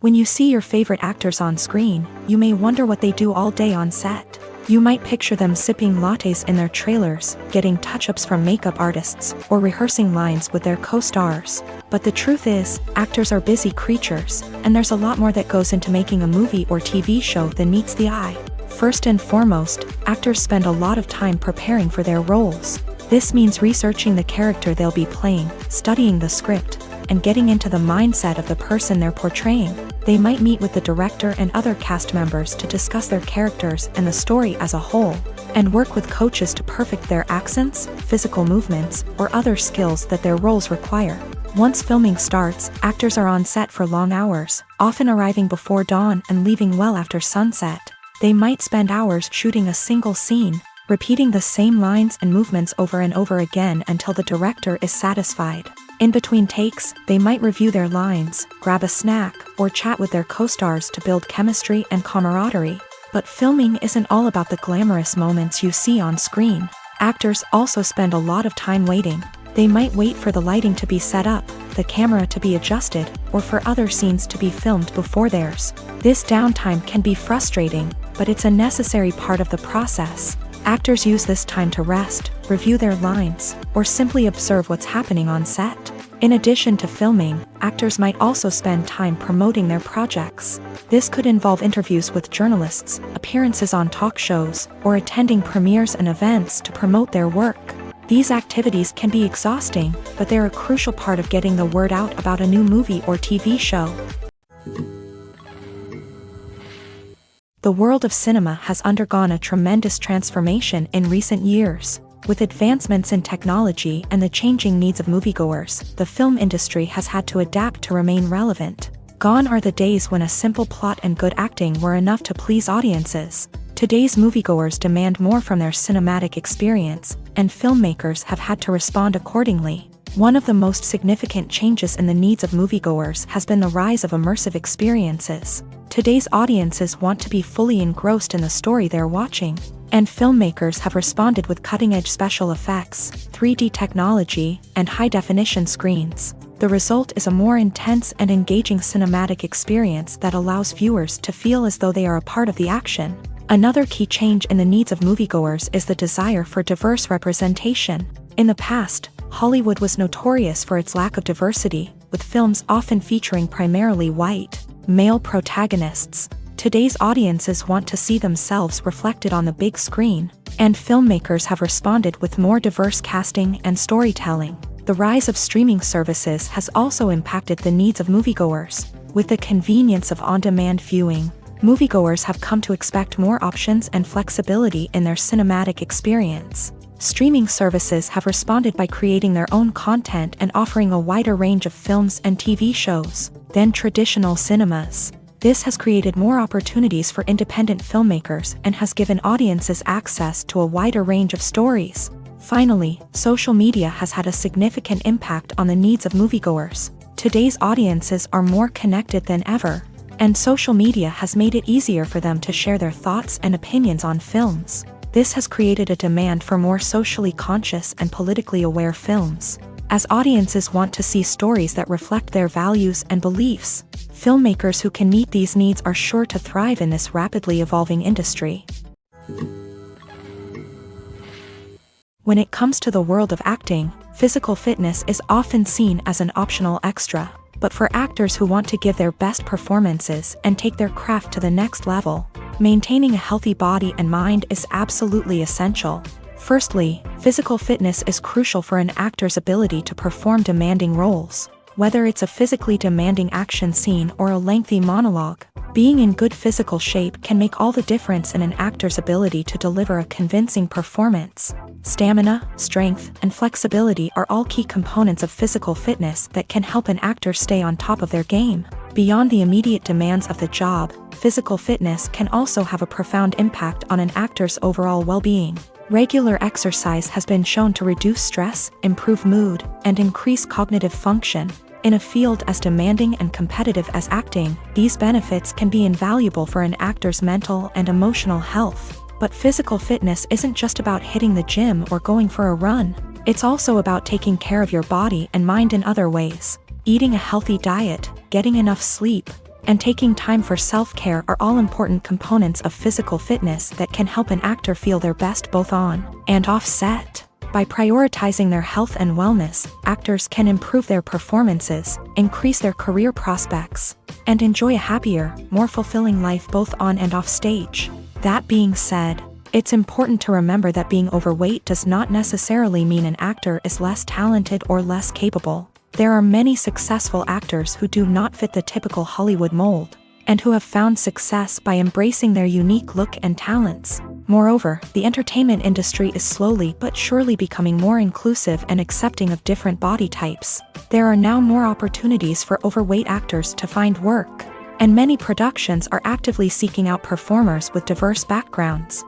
When you see your favorite actors on screen, you may wonder what they do all day on set. You might picture them sipping lattes in their trailers, getting touch-ups from makeup artists, or rehearsing lines with their co-stars. But the truth is, actors are busy creatures, and there's a lot more that goes into making a movie or TV show than meets the eye. First and foremost, actors spend a lot of time preparing for their roles. This means researching the character they'll be playing, studying the script, and getting into the mindset of the person they're portraying. They might meet with the director and other cast members to discuss their characters and the story as a whole, and work with coaches to perfect their accents, physical movements, or other skills that their roles require. Once filming starts, actors are on set for long hours, often arriving before dawn and leaving well after sunset. They might spend hours shooting a single scene, repeating the same lines and movements over and over again until the director is satisfied. In between takes, they might review their lines, grab a snack, or chat with their co-stars to build chemistry and camaraderie. But filming isn't all about the glamorous moments you see on screen. Actors also spend a lot of time waiting. They might wait for the lighting to be set up, the camera to be adjusted, or for other scenes to be filmed before theirs. This downtime can be frustrating, but it's a necessary part of the process. Actors use this time to rest, review their lines, or simply observe what's happening on set. In addition to filming, actors might also spend time promoting their projects. This could involve interviews with journalists, appearances on talk shows, or attending premieres and events to promote their work. These activities can be exhausting, but they're a crucial part of getting the word out about a new movie or TV show. The world of cinema has undergone a tremendous transformation in recent years. With advancements in technology and the changing needs of moviegoers, the film industry has had to adapt to remain relevant. Gone are the days when a simple plot and good acting were enough to please audiences. Today's moviegoers demand more from their cinematic experience, and filmmakers have had to respond accordingly. One of the most significant changes in the needs of moviegoers has been the rise of immersive experiences. Today's audiences want to be fully engrossed in the story they're watching, and filmmakers have responded with cutting-edge special effects, 3D technology, and high-definition screens. The result is a more intense and engaging cinematic experience that allows viewers to feel as though they are a part of the action. Another key change in the needs of moviegoers is the desire for diverse representation. In the past, Hollywood was notorious for its lack of diversity, with films often featuring primarily white, male protagonists. Today's audiences want to see themselves reflected on the big screen, and filmmakers have responded with more diverse casting and storytelling. The rise of streaming services has also impacted the needs of moviegoers. With the convenience of on-demand viewing, moviegoers have come to expect more options and flexibility in their cinematic experience. Streaming services have responded by creating their own content and offering a wider range of films and TV shows than traditional cinemas. This has created more opportunities for independent filmmakers and has given audiences access to a wider range of stories. Finally, social media has had a significant impact on the needs of moviegoers. Today's audiences are more connected than ever, and social media has made it easier for them to share their thoughts and opinions on films. This has created a demand for more socially conscious and politically aware films, as audiences want to see stories that reflect their values and beliefs. Filmmakers who can meet these needs are sure to thrive in this rapidly evolving industry. When it comes to the world of acting, physical fitness is often seen as an optional extra. But for actors who want to give their best performances and take their craft to the next level, maintaining a healthy body and mind is absolutely essential. Firstly, physical fitness is crucial for an actor's ability to perform demanding roles. Whether it's a physically demanding action scene or a lengthy monologue, being in good physical shape can make all the difference in an actor's ability to deliver a convincing performance. Stamina, strength, and flexibility are all key components of physical fitness that can help an actor stay on top of their game. Beyond the immediate demands of the job, physical fitness can also have a profound impact on an actor's overall well-being. Regular exercise has been shown to reduce stress, improve mood, and increase cognitive function. In a field as demanding and competitive as acting, these benefits can be invaluable for an actor's mental and emotional health. But physical fitness isn't just about hitting the gym or going for a run. It's also about taking care of your body and mind in other ways. Eating a healthy diet, getting enough sleep, and taking time for self-care are all important components of physical fitness that can help an actor feel their best both on and off set. By prioritizing their health and wellness, actors can improve their performances, increase their career prospects, and enjoy a happier, more fulfilling life both on and off stage. That being said, it's important to remember that being overweight does not necessarily mean an actor is less talented or less capable. There are many successful actors who do not fit the typical Hollywood mold, and who have found success by embracing their unique look and talents. Moreover, the entertainment industry is slowly but surely becoming more inclusive and accepting of different body types. There are now more opportunities for overweight actors to find work, and many productions are actively seeking out performers with diverse backgrounds.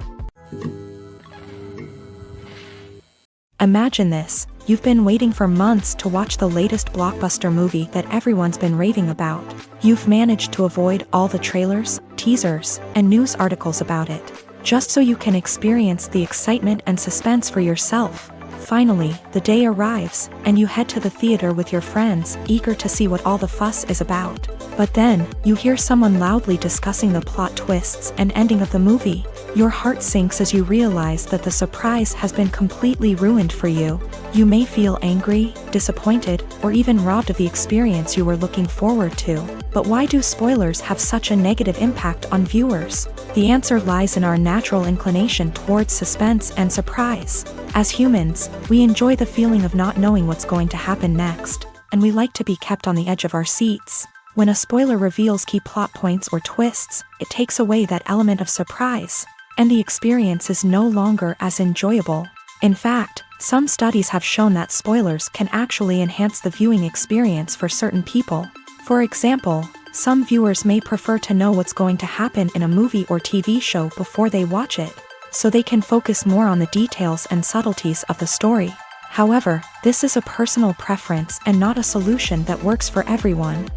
Imagine this: you've been waiting for months to watch the latest blockbuster movie that everyone's been raving about. You've managed to avoid all the trailers, teasers, and news articles about it, just so you can experience the excitement and suspense for yourself. Finally, the day arrives, and you head to the theater with your friends, eager to see what all the fuss is about. But then, you hear someone loudly discussing the plot twists and ending of the movie. Your heart sinks as you realize that the surprise has been completely ruined for you. You may feel angry, disappointed, or even robbed of the experience you were looking forward to. But why do spoilers have such a negative impact on viewers? The answer lies in our natural inclination towards suspense and surprise. As humans, we enjoy the feeling of not knowing what's going to happen next, and we like to be kept on the edge of our seats. When a spoiler reveals key plot points or twists, it takes away that element of surprise, and the experience is no longer as enjoyable. In fact, some studies have shown that spoilers can actually enhance the viewing experience for certain people. For example, some viewers may prefer to know what's going to happen in a movie or TV show before they watch it, so they can focus more on the details and subtleties of the story. However, this is a personal preference and not a solution that works for everyone.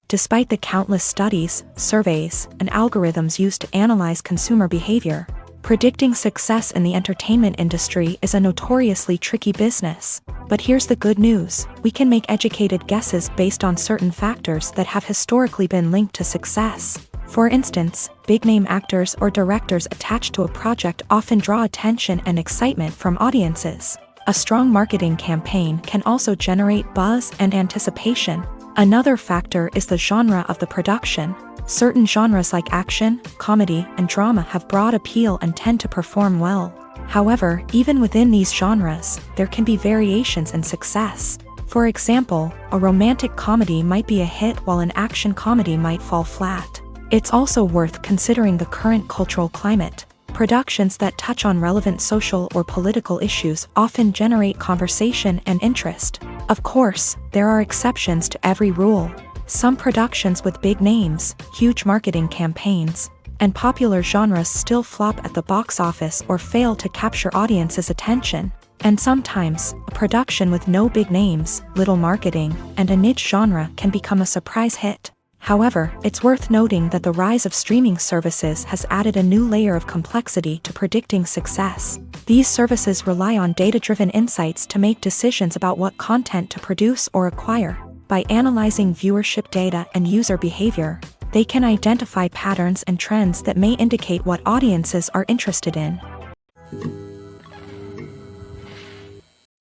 Despite the countless studies, surveys, and algorithms used to analyze consumer behavior, predicting success in the entertainment industry is a notoriously tricky business. But here's the good news: we can make educated guesses based on certain factors that have historically been linked to success. For instance, big-name actors or directors attached to a project often draw attention and excitement from audiences. A strong marketing campaign can also generate buzz and anticipation. Another factor is the genre of the production. Certain genres like action, comedy, and drama have broad appeal and tend to perform well. However, even within these genres, there can be variations in success. For example, a romantic comedy might be a hit while an action comedy might fall flat. It's also worth considering the current cultural climate. Productions that touch on relevant social or political issues often generate conversation and interest. Of course, there are exceptions to every rule. Some productions with big names, huge marketing campaigns, and popular genres still flop at the box office or fail to capture audiences' attention. And sometimes, a production with no big names, little marketing, and a niche genre can become a surprise hit. However, it's worth noting that the rise of streaming services has added a new layer of complexity to predicting success. These services rely on data-driven insights to make decisions about what content to produce or acquire. By analyzing viewership data and user behavior, they can identify patterns and trends that may indicate what audiences are interested in.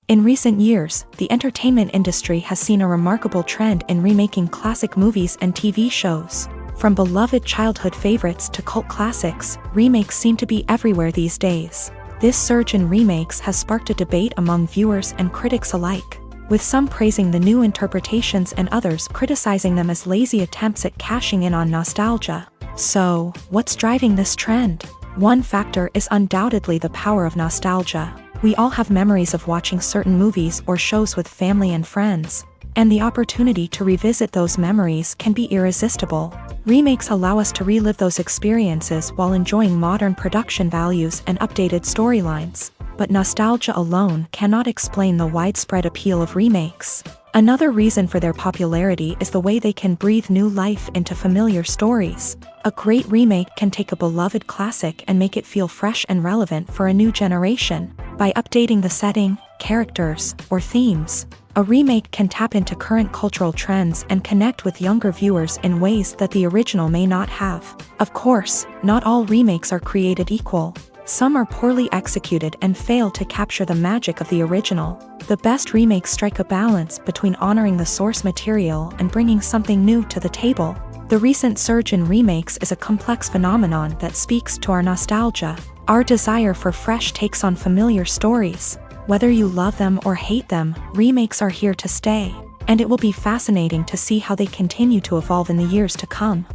In recent years, the entertainment industry has seen a remarkable trend in remaking classic movies and TV shows. From beloved childhood favorites to cult classics, remakes seem to be everywhere these days. This surge in remakes has sparked a debate among viewers and critics alike, with some praising the new interpretations and others criticizing them as lazy attempts at cashing in on nostalgia. So, what's driving this trend? One factor is undoubtedly the power of nostalgia. We all have memories of watching certain movies or shows with family and friends, and the opportunity to revisit those memories can be irresistible. Remakes allow us to relive those experiences while enjoying modern production values and updated storylines. But nostalgia alone cannot explain the widespread appeal of remakes. Another reason for their popularity is the way they can breathe new life into familiar stories. A great remake can take a beloved classic and make it feel fresh and relevant for a new generation. By updating the setting, characters, or themes, a remake can tap into current cultural trends and connect with younger viewers in ways that the original may not have. Of course, not all remakes are created equal. Some are poorly executed and fail to capture the magic of the original. The best remakes strike a balance between honoring the source material and bringing something new to the table. The recent surge in remakes is a complex phenomenon that speaks to our nostalgia, our desire for fresh takes on familiar stories. Whether you love them or hate them, remakes are here to stay, and it will be fascinating to see how they continue to evolve in the years to come.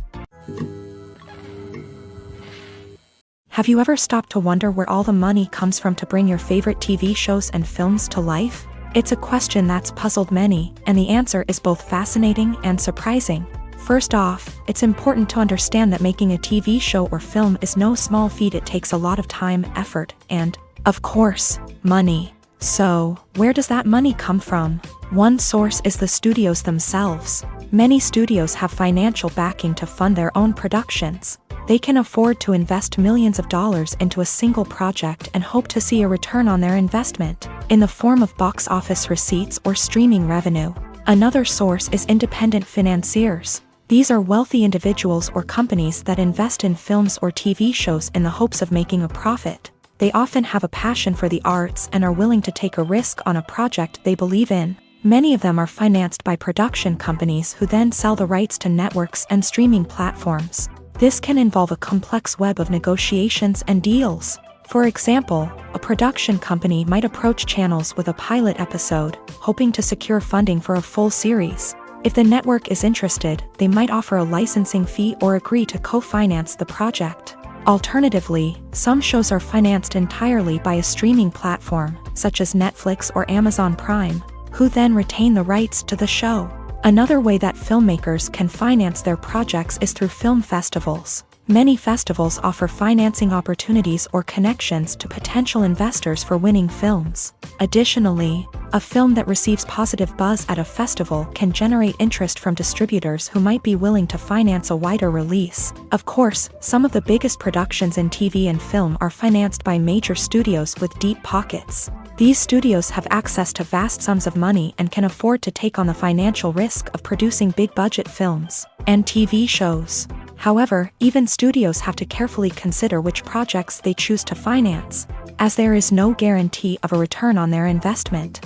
Have you ever stopped to wonder where all the money comes from to bring your favorite TV shows and films to life? It's a question that's puzzled many, and the answer is both fascinating and surprising. First off, it's important to understand that making a TV show or film is no small feat. It takes a lot of time, effort, and, of course, money. So, where does that money come from? One source is the studios themselves. Many studios have financial backing to fund their own productions. They can afford to invest millions of dollars into a single project and hope to see a return on their investment, in the form of box office receipts or streaming revenue. Another source is independent financiers. These are wealthy individuals or companies that invest in films or TV shows in the hopes of making a profit. They often have a passion for the arts and are willing to take a risk on a project they believe in. Many of them are financed by production companies who then sell the rights to networks and streaming platforms. This can involve a complex web of negotiations and deals. For example, a production company might approach channels with a pilot episode, hoping to secure funding for a full series. If the network is interested, they might offer a licensing fee or agree to co-finance the project. Alternatively, some shows are financed entirely by a streaming platform, such as Netflix or Amazon Prime, who then retain the rights to the show. Another way that filmmakers can finance their projects is through film festivals. Many festivals offer financing opportunities or connections to potential investors for winning films. Additionally, a film that receives positive buzz at a festival can generate interest from distributors who might be willing to finance a wider release. Of course, some of the biggest productions in TV and film are financed by major studios with deep pockets. These studios have access to vast sums of money and can afford to take on the financial risk of producing big-budget films and TV shows. However, even studios have to carefully consider which projects they choose to finance, as there is no guarantee of a return on their investment.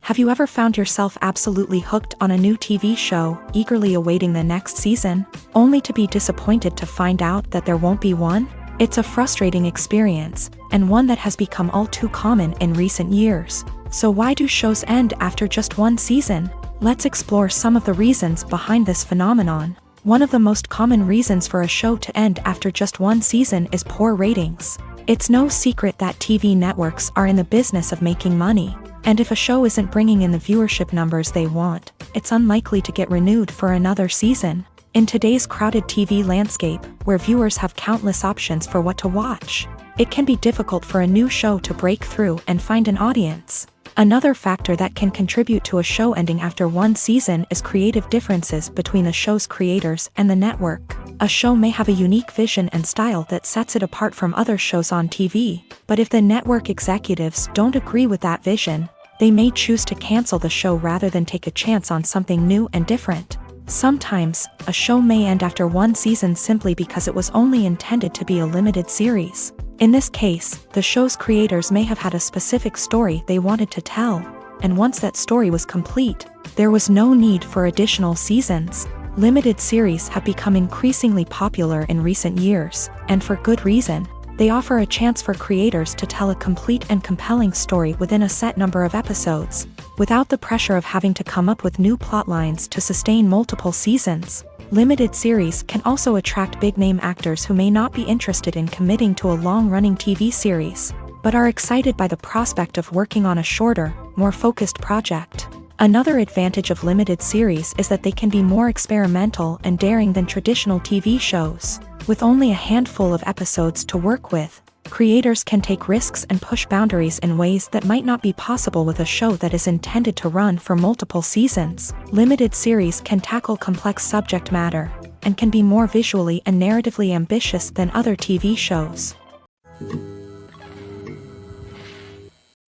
Have you ever found yourself absolutely hooked on a new TV show, eagerly awaiting the next season, only to be disappointed to find out that there won't be one? It's a frustrating experience, and one that has become all too common in recent years. So why do shows end after just one season? Let's explore some of the reasons behind this phenomenon. One of the most common reasons for a show to end after just one season is poor ratings. It's no secret that TV networks are in the business of making money, and if a show isn't bringing in the viewership numbers they want, it's unlikely to get renewed for another season. In today's crowded TV landscape, where viewers have countless options for what to watch, it can be difficult for a new show to break through and find an audience. Another factor that can contribute to a show ending after one season is creative differences between the show's creators and the network. A show may have a unique vision and style that sets it apart from other shows on TV, but if the network executives don't agree with that vision, they may choose to cancel the show rather than take a chance on something new and different. Sometimes, a show may end after one season simply because it was only intended to be a limited series. In this case, the show's creators may have had a specific story they wanted to tell, and once that story was complete, there was no need for additional seasons. Limited series have become increasingly popular in recent years, and for good reason. They offer a chance for creators to tell a complete and compelling story within a set number of episodes, without the pressure of having to come up with new plotlines to sustain multiple seasons. Limited series can also attract big-name actors who may not be interested in committing to a long-running TV series, but are excited by the prospect of working on a shorter, more focused project. Another advantage of limited series is that they can be more experimental and daring than traditional TV shows. With only a handful of episodes to work with, creators can take risks and push boundaries in ways that might not be possible with a show that is intended to run for multiple seasons. Limited series can tackle complex subject matter, and can be more visually and narratively ambitious than other TV shows.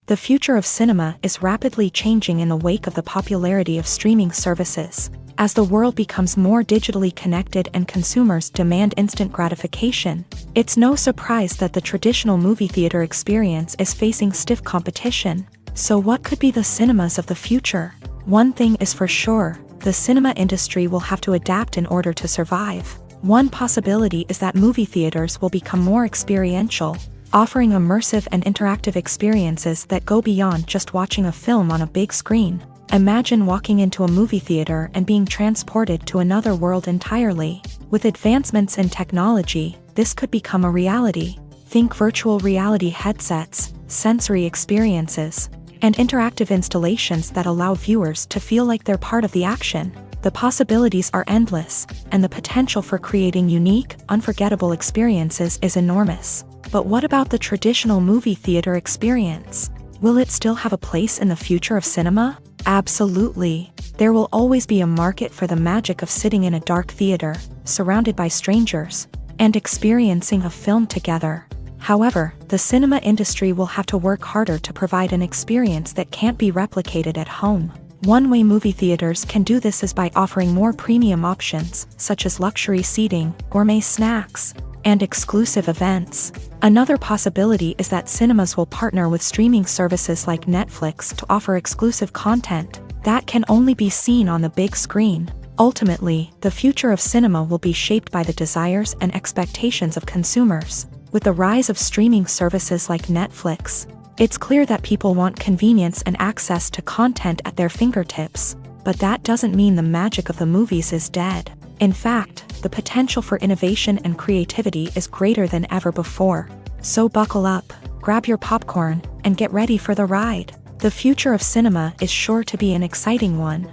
The future of cinema is rapidly changing in the wake of the popularity of streaming services. As the world becomes more digitally connected and consumers demand instant gratification, it's no surprise that the traditional movie theater experience is facing stiff competition. So what could be the cinemas of the future? One thing is for sure, the cinema industry will have to adapt in order to survive. One possibility is that movie theaters will become more experiential, offering immersive and interactive experiences that go beyond just watching a film on a big screen. Imagine walking into a movie theater and being transported to another world entirely. With advancements in technology, this could become a reality. Think virtual reality headsets, sensory experiences, and interactive installations that allow viewers to feel like they're part of the action. The possibilities are endless, and the potential for creating unique, unforgettable experiences is enormous. But what about the traditional movie theater experience? Will it still have a place in the future of cinema? Absolutely. There will always be a market for the magic of sitting in a dark theater, surrounded by strangers, and experiencing a film together. However, the cinema industry will have to work harder to provide an experience that can't be replicated at home. One way movie theaters can do this is by offering more premium options, such as luxury seating, gourmet snacks, and exclusive events. Another possibility is that cinemas will partner with streaming services like Netflix to offer exclusive content that can only be seen on the big screen. Ultimately, the future of cinema will be shaped by the desires and expectations of consumers. With the rise of streaming services like Netflix, it's clear that people want convenience and access to content at their fingertips, but that doesn't mean the magic of the movies is dead. In fact, the potential for innovation and creativity is greater than ever before. So buckle up, grab your popcorn, and get ready for the ride. The future of cinema is sure to be an exciting one.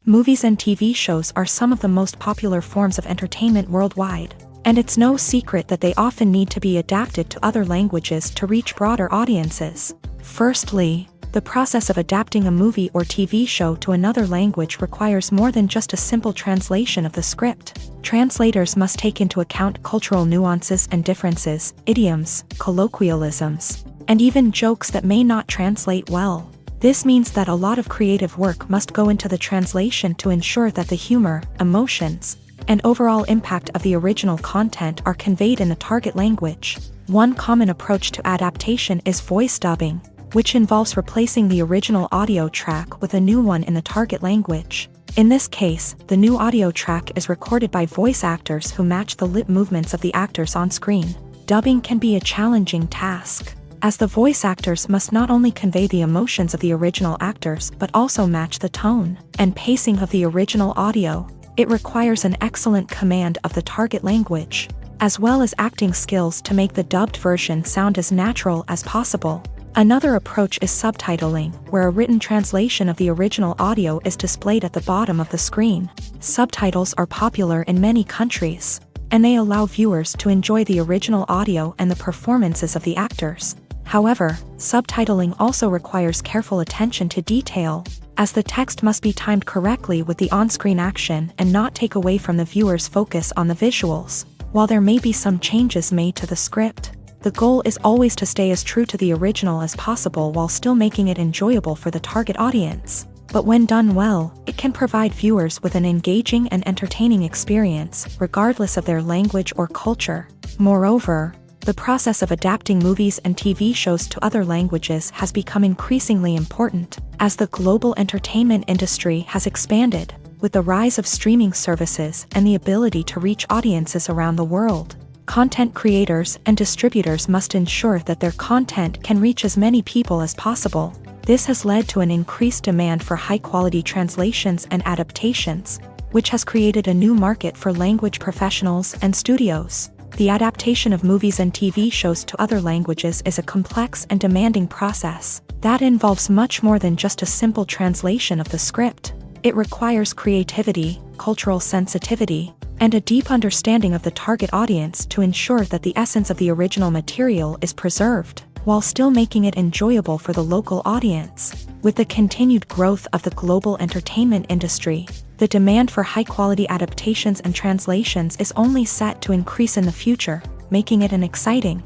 Movies and TV shows are some of the most popular forms of entertainment worldwide, and it's no secret that they often need to be adapted to other languages to reach broader audiences. Firstly, the process of adapting a movie or TV show to another language requires more than just a simple translation of the script. Translators must take into account cultural nuances and differences, idioms, colloquialisms, and even jokes that may not translate well. This means that a lot of creative work must go into the translation to ensure that the humor, emotions, and overall impact of the original content are conveyed in the target language. One common approach to adaptation is voice dubbing, which involves replacing the original audio track with a new one in the target language. In this case, the new audio track is recorded by voice actors who match the lip movements of the actors on screen. Dubbing can be a challenging task. as the voice actors must not only convey the emotions of the original actors but also match the tone and pacing of the original audio. It requires an excellent command of the target language, as well as acting skills to make the dubbed version sound as natural as possible. Another approach is subtitling, where a written translation of the original audio is displayed at the bottom of the screen. Subtitles are popular in many countries, and they allow viewers to enjoy the original audio and the performances of the actors. However, subtitling also requires careful attention to detail, as the text must be timed correctly with the on-screen action and not take away from the viewer's focus on the visuals. While there may be some changes made to the script, the goal is always to stay as true to the original as possible while still making it enjoyable for the target audience. But when done well, it can provide viewers with an engaging and entertaining experience, regardless of their language or culture. Moreover, the process of adapting movies and TV shows to other languages has become increasingly important, as the global entertainment industry has expanded, with the rise of streaming services and the ability to reach audiences around the world. Content creators and distributors must ensure that their content can reach as many people as possible. This has led to an increased demand for high-quality translations and adaptations, which has created a new market for language professionals and studios. The adaptation of movies and TV shows to other languages is a complex and demanding process that involves much more than just a simple translation of the script. It requires creativity, cultural sensitivity, and a deep understanding of the target audience to ensure that the essence of the original material is preserved, while still making it enjoyable for the local audience. With the continued growth of the global entertainment industry, the demand for high-quality adaptations and translations is only set to increase in the future, making it an exciting.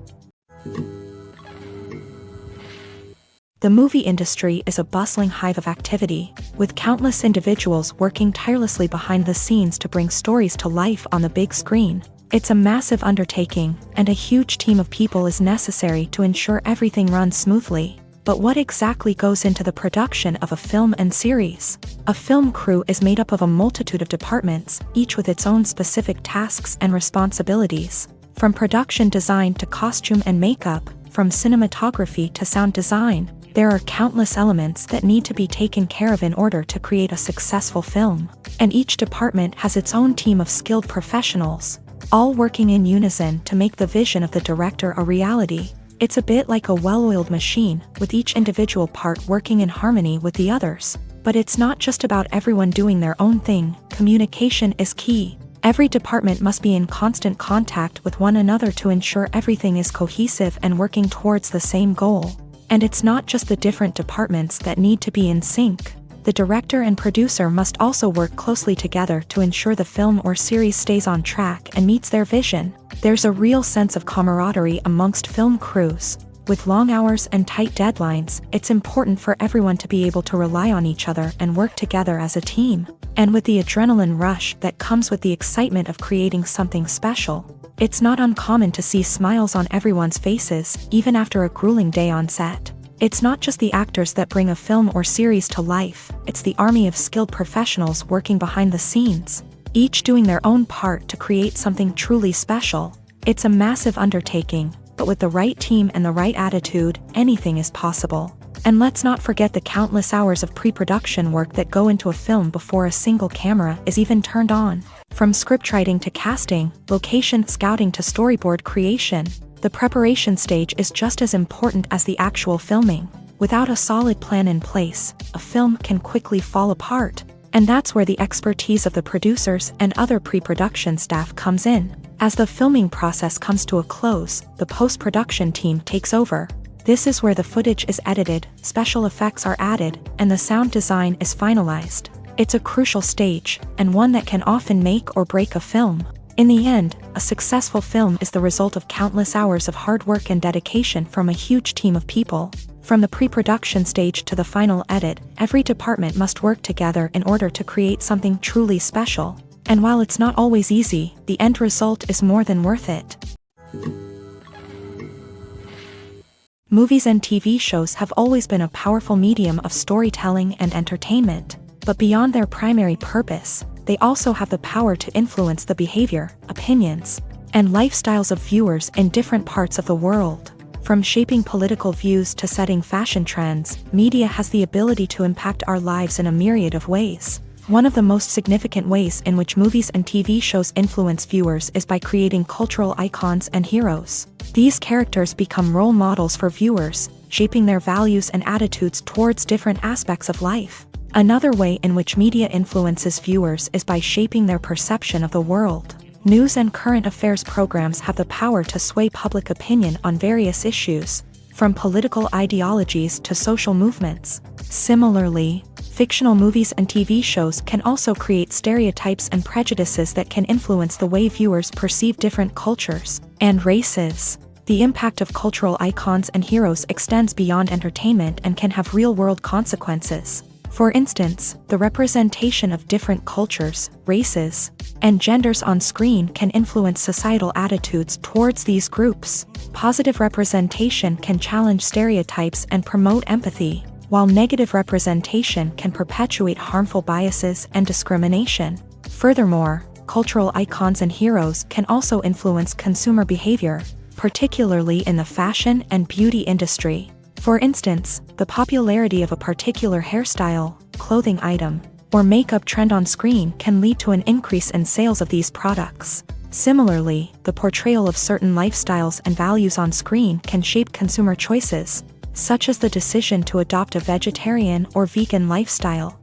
The movie industry is a bustling hive of activity, with countless individuals working tirelessly behind the scenes to bring stories to life on the big screen. It's a massive undertaking, and a huge team of people is necessary to ensure everything runs smoothly. But what exactly goes into the production of a film and series? A film crew is made up of a multitude of departments, each with its own specific tasks and responsibilities. From production design to costume and makeup, from cinematography to sound design, there are countless elements that need to be taken care of in order to create a successful film. And each department has its own team of skilled professionals, all working in unison to make the vision of the director a reality. It's a bit like a well-oiled machine, with each individual part working in harmony with the others. But it's not just about everyone doing their own thing. Communication is key. Every department must be in constant contact with one another to ensure everything is cohesive and working towards the same goal. And it's not just the different departments that need to be in sync. The director and producer must also work closely together to ensure the film or series stays on track and meets their vision. There's a real sense of camaraderie amongst film crews. With long hours and tight deadlines, it's important for everyone to be able to rely on each other and work together as a team. And with the adrenaline rush that comes with the excitement of creating something special, it's not uncommon to see smiles on everyone's faces, even after a grueling day on set. It's not just the actors that bring a film or series to life, it's the army of skilled professionals working behind the scenes, each doing their own part to create something truly special. It's a massive undertaking, but with the right team and the right attitude, anything is possible. And let's not forget the countless hours of pre-production work that go into a film before a single camera is even turned on. From scriptwriting to casting, location scouting to storyboard creation, the preparation stage is just as important as the actual filming. Without a solid plan in place, a film can quickly fall apart. And that's where the expertise of the producers and other pre-production staff comes in. As the filming process comes to a close, the post-production team takes over. This is where the footage is edited, special effects are added, and the sound design is finalized. It's a crucial stage, and one that can often make or break a film. In the end, a successful film is the result of countless hours of hard work and dedication from a huge team of people. From the pre-production stage to the final edit, every department must work together in order to create something truly special. And while it's not always easy, the end result is more than worth it. Movies and TV shows have always been a powerful medium of storytelling and entertainment. But beyond their primary purpose, they also have the power to influence the behavior, opinions, and lifestyles of viewers in different parts of the world. From shaping political views to setting fashion trends, media has the ability to impact our lives in a myriad of ways. One of the most significant ways in which movies and TV shows influence viewers is by creating cultural icons and heroes. These characters become role models for viewers, shaping their values and attitudes towards different aspects of life. Another way in which media influences viewers is by shaping their perception of the world. News and current affairs programs have the power to sway public opinion on various issues, from political ideologies to social movements. Similarly, fictional movies and TV shows can also create stereotypes and prejudices that can influence the way viewers perceive different cultures and races. The impact of cultural icons and heroes extends beyond entertainment and can have real-world consequences. For instance, the representation of different cultures, races, and genders on screen can influence societal attitudes towards these groups. Positive representation can challenge stereotypes and promote empathy, while negative representation can perpetuate harmful biases and discrimination. Furthermore, cultural icons and heroes can also influence consumer behavior, particularly in the fashion and beauty industry. For instance, the popularity of a particular hairstyle, clothing item, or makeup trend on screen can lead to an increase in sales of these products. Similarly, the portrayal of certain lifestyles and values on screen can shape consumer choices, such as the decision to adopt a vegetarian or vegan lifestyle.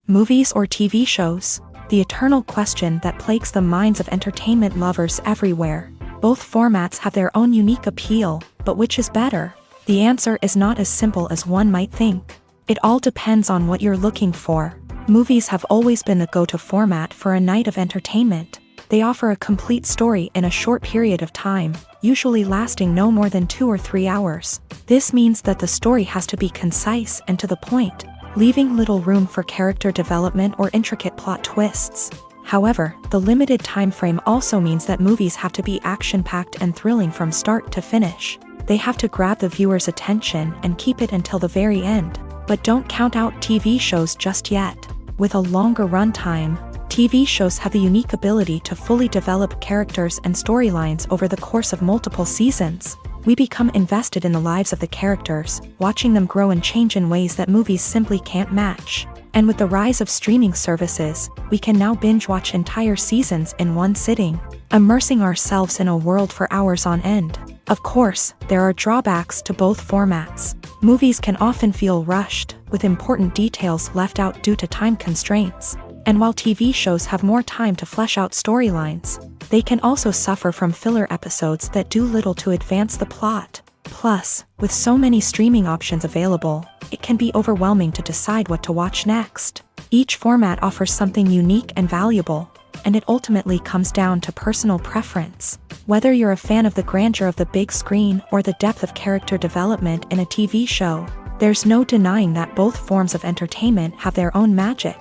Movies or TV shows? The eternal question that plagues the minds of entertainment lovers everywhere. Both formats have their own unique appeal, but which is better? The answer is not as simple as one might think. It all depends on what you're looking for. Movies have always been the go-to format for a night of entertainment. They offer a complete story in a short period of time, usually lasting no more than 2 or 3 hours. This means that the story has to be concise and to the point, leaving little room for character development or intricate plot twists. However, the limited time frame also means that movies have to be action-packed and thrilling from start to finish. They have to grab the viewer's attention and keep it until the very end. But don't count out TV shows just yet. With a longer runtime, TV shows have the unique ability to fully develop characters and storylines over the course of multiple seasons. We become invested in the lives of the characters, watching them grow and change in ways that movies simply can't match. And with the rise of streaming services, we can now binge-watch entire seasons in one sitting, immersing ourselves in a world for hours on end. Of course, there are drawbacks to both formats. Movies can often feel rushed, with important details left out due to time constraints. And while TV shows have more time to flesh out storylines, they can also suffer from filler episodes that do little to advance the plot. Plus, with so many streaming options available, it can be overwhelming to decide what to watch next. Each format offers something unique and valuable, and it ultimately comes down to personal preference. Whether you're a fan of the grandeur of the big screen or the depth of character development in a TV show, there's no denying that both forms of entertainment have their own magic.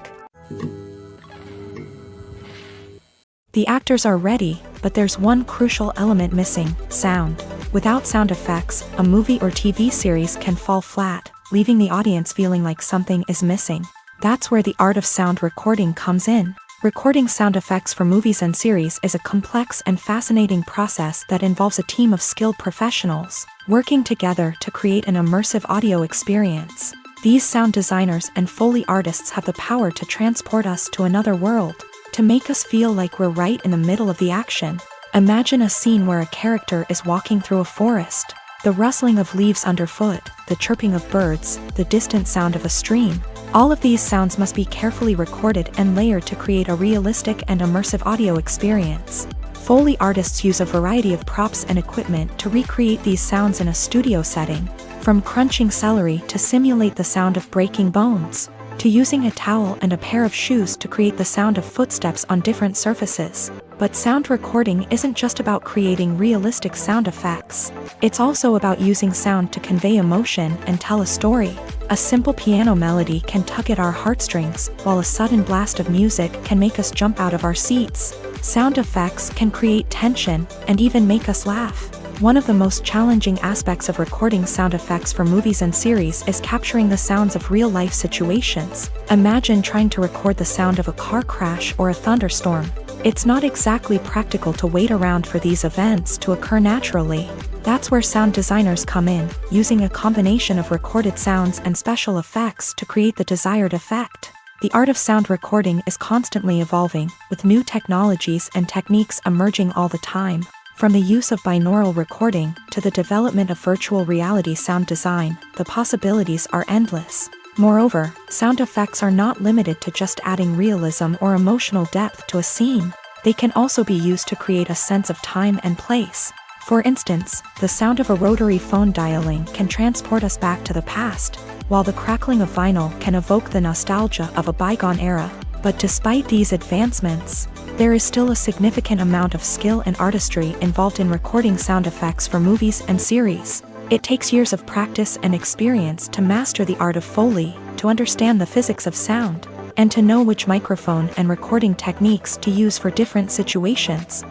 The actors are ready, but there's one crucial element missing: sound. Without sound effects, a movie or TV series can fall flat, leaving the audience feeling like something is missing. That's where the art of sound recording comes in. Recording sound effects for movies and series is a complex and fascinating process that involves a team of skilled professionals working together to create an immersive audio experience. These sound designers and Foley artists have the power to transport us to another world, to make us feel like we're right in the middle of the action. Imagine a scene where a character is walking through a forest. The rustling of leaves underfoot, the chirping of birds, the distant sound of a stream. All of these sounds must be carefully recorded and layered to create a realistic and immersive audio experience. Foley artists use a variety of props and equipment to recreate these sounds in a studio setting, from crunching celery to simulate the sound of breaking bones, to using a towel and a pair of shoes to create the sound of footsteps on different surfaces. But sound recording isn't just about creating realistic sound effects. It's also about using sound to convey emotion and tell a story. A simple piano melody can tug at our heartstrings, while a sudden blast of music can make us jump out of our seats. Sound effects can create tension and even make us laugh. One of the most challenging aspects of recording sound effects for movies and series is capturing the sounds of real-life situations. Imagine trying to record the sound of a car crash or a thunderstorm. It's not exactly practical to wait around for these events to occur naturally. That's where sound designers come in, using a combination of recorded sounds and special effects to create the desired effect. The art of sound recording is constantly evolving, with new technologies and techniques emerging all the time. From the use of binaural recording to the development of virtual reality sound design, the possibilities are endless. Moreover, sound effects are not limited to just adding realism or emotional depth to a scene. They can also be used to create a sense of time and place. For instance, the sound of a rotary phone dialing can transport us back to the past, while the crackling of vinyl can evoke the nostalgia of a bygone era. But despite these advancements, there is still a significant amount of skill and artistry involved in recording sound effects for movies and series. It takes years of practice and experience to master the art of Foley, to understand the physics of sound, and to know which microphone and recording techniques to use for different situations.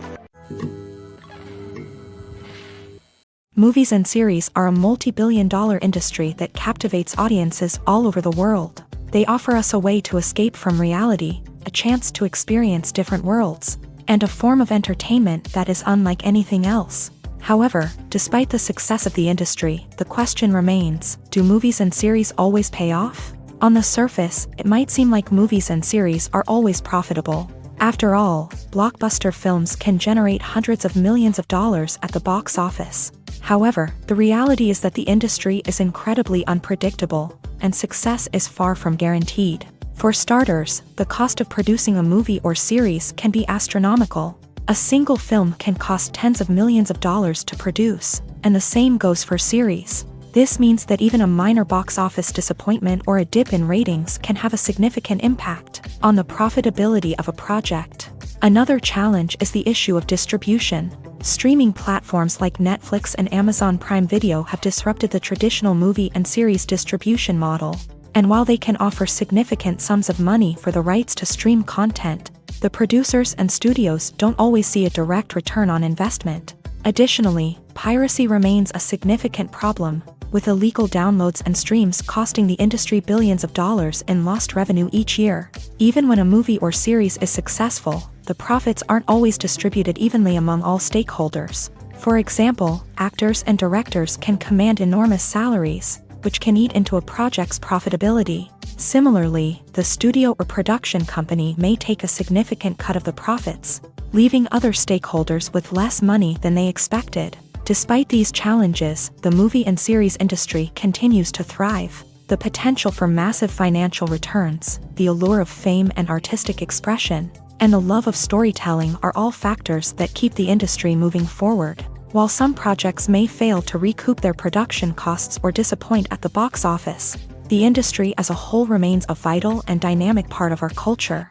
Movies and series are a multi-billion-dollar industry that captivates audiences all over the world. They offer us a way to escape from reality, a chance to experience different worlds, and a form of entertainment that is unlike anything else. However, despite the success of the industry, the question remains, do movies and series always pay off? On the surface, it might seem like movies and series are always profitable. After all, blockbuster films can generate hundreds of millions of dollars at the box office. However, the reality is that the industry is incredibly unpredictable, and success is far from guaranteed. For starters, the cost of producing a movie or series can be astronomical. A single film can cost tens of millions of dollars to produce, and the same goes for series. This means that even a minor box office disappointment or a dip in ratings can have a significant impact on the profitability of a project. Another challenge is the issue of distribution. Streaming platforms like Netflix and Amazon Prime Video have disrupted the traditional movie and series distribution model. And while they can offer significant sums of money for the rights to stream content, the producers and studios don't always see a direct return on investment. Additionally, piracy remains a significant problem, with illegal downloads and streams costing the industry billions of dollars in lost revenue each year. Even when a movie or series is successful, the profits aren't always distributed evenly among all stakeholders. For example, actors and directors can command enormous salaries, which can eat into a project's profitability. Similarly, the studio or production company may take a significant cut of the profits, leaving other stakeholders with less money than they expected. Despite these challenges, the movie and series industry continues to thrive. The potential for massive financial returns, the allure of fame and artistic expression, and the love of storytelling are all factors that keep the industry moving forward. While some projects may fail to recoup their production costs or disappoint at the box office, the industry as a whole remains a vital and dynamic part of our culture.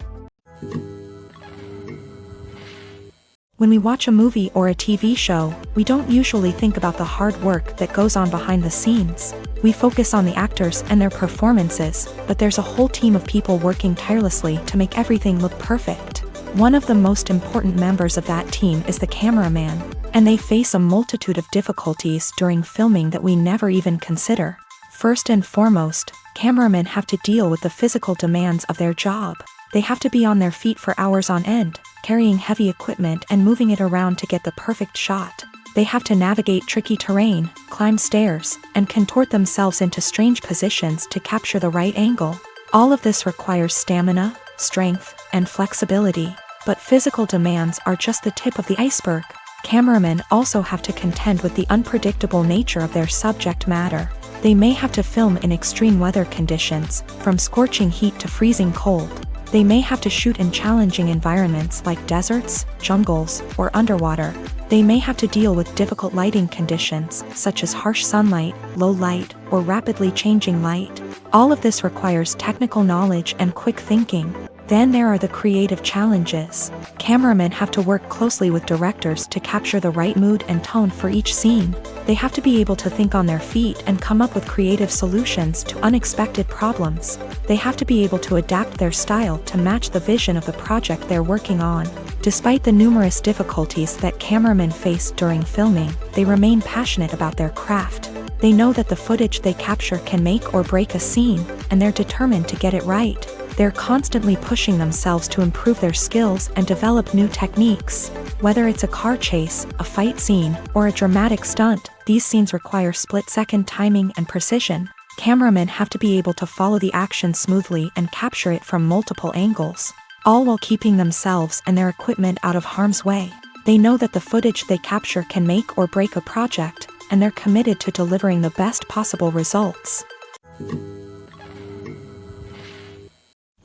When we watch a movie or a TV show, we don't usually think about the hard work that goes on behind the scenes. We focus on the actors and their performances, but there's a whole team of people working tirelessly to make everything look perfect. One of the most important members of that team is the cameraman, and they face a multitude of difficulties during filming that we never even consider. First and foremost, cameramen have to deal with the physical demands of their job. They have to be on their feet for hours on end, carrying heavy equipment and moving it around to get the perfect shot. They have to navigate tricky terrain, climb stairs, and contort themselves into strange positions to capture the right angle. All of this requires stamina, strength, and flexibility. But physical demands are just the tip of the iceberg. Cameramen also have to contend with the unpredictable nature of their subject matter. They may have to film in extreme weather conditions, from scorching heat to freezing cold. They may have to shoot in challenging environments like deserts, jungles, or underwater. They may have to deal with difficult lighting conditions, such as harsh sunlight, low light, or rapidly changing light. All of this requires technical knowledge and quick thinking. Then there are the creative challenges. Cameramen have to work closely with directors to capture the right mood and tone for each scene. They have to be able to think on their feet and come up with creative solutions to unexpected problems. They have to be able to adapt their style to match the vision of the project they're working on. Despite the numerous difficulties that cameramen face during filming, they remain passionate about their craft. They know that the footage they capture can make or break a scene, and they're determined to get it right. They're constantly pushing themselves to improve their skills and develop new techniques. Whether it's a car chase, a fight scene, or a dramatic stunt, these scenes require split-second timing and precision. Cameramen have to be able to follow the action smoothly and capture it from multiple angles, all while keeping themselves and their equipment out of harm's way. They know that the footage they capture can make or break a project, and they're committed to delivering the best possible results.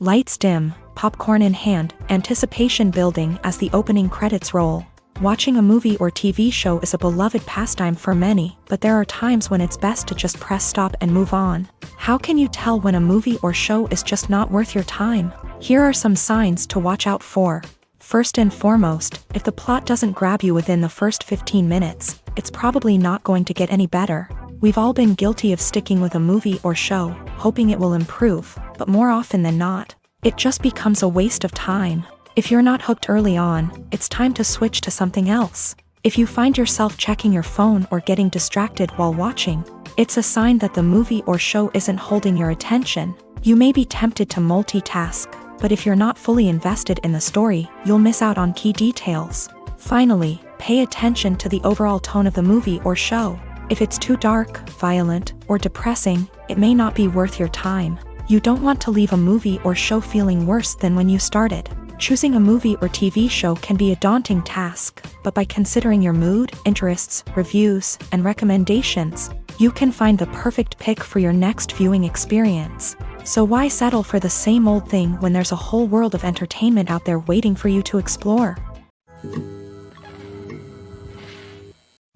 Lights dim, popcorn in hand, anticipation building as the opening credits roll. Watching a movie or TV show is a beloved pastime for many, but there are times when it's best to just press stop and move on. How can you tell when a movie or show is just not worth your time? Here are some signs to watch out for. First and foremost, if the plot doesn't grab you within the first 15 minutes, it's probably not going to get any better. We've all been guilty of sticking with a movie or show, hoping it will improve, but more often than not, it just becomes a waste of time. If you're not hooked early on, it's time to switch to something else. If you find yourself checking your phone or getting distracted while watching, it's a sign that the movie or show isn't holding your attention. You may be tempted to multitask, but if you're not fully invested in the story, you'll miss out on key details. Finally, pay attention to the overall tone of the movie or show. If it's too dark, violent, or depressing, it may not be worth your time. You don't want to leave a movie or show feeling worse than when you started. Choosing a movie or TV show can be a daunting task, but by considering your mood, interests, reviews, and recommendations, you can find the perfect pick for your next viewing experience. So why settle for the same old thing when there's a whole world of entertainment out there waiting for you to explore?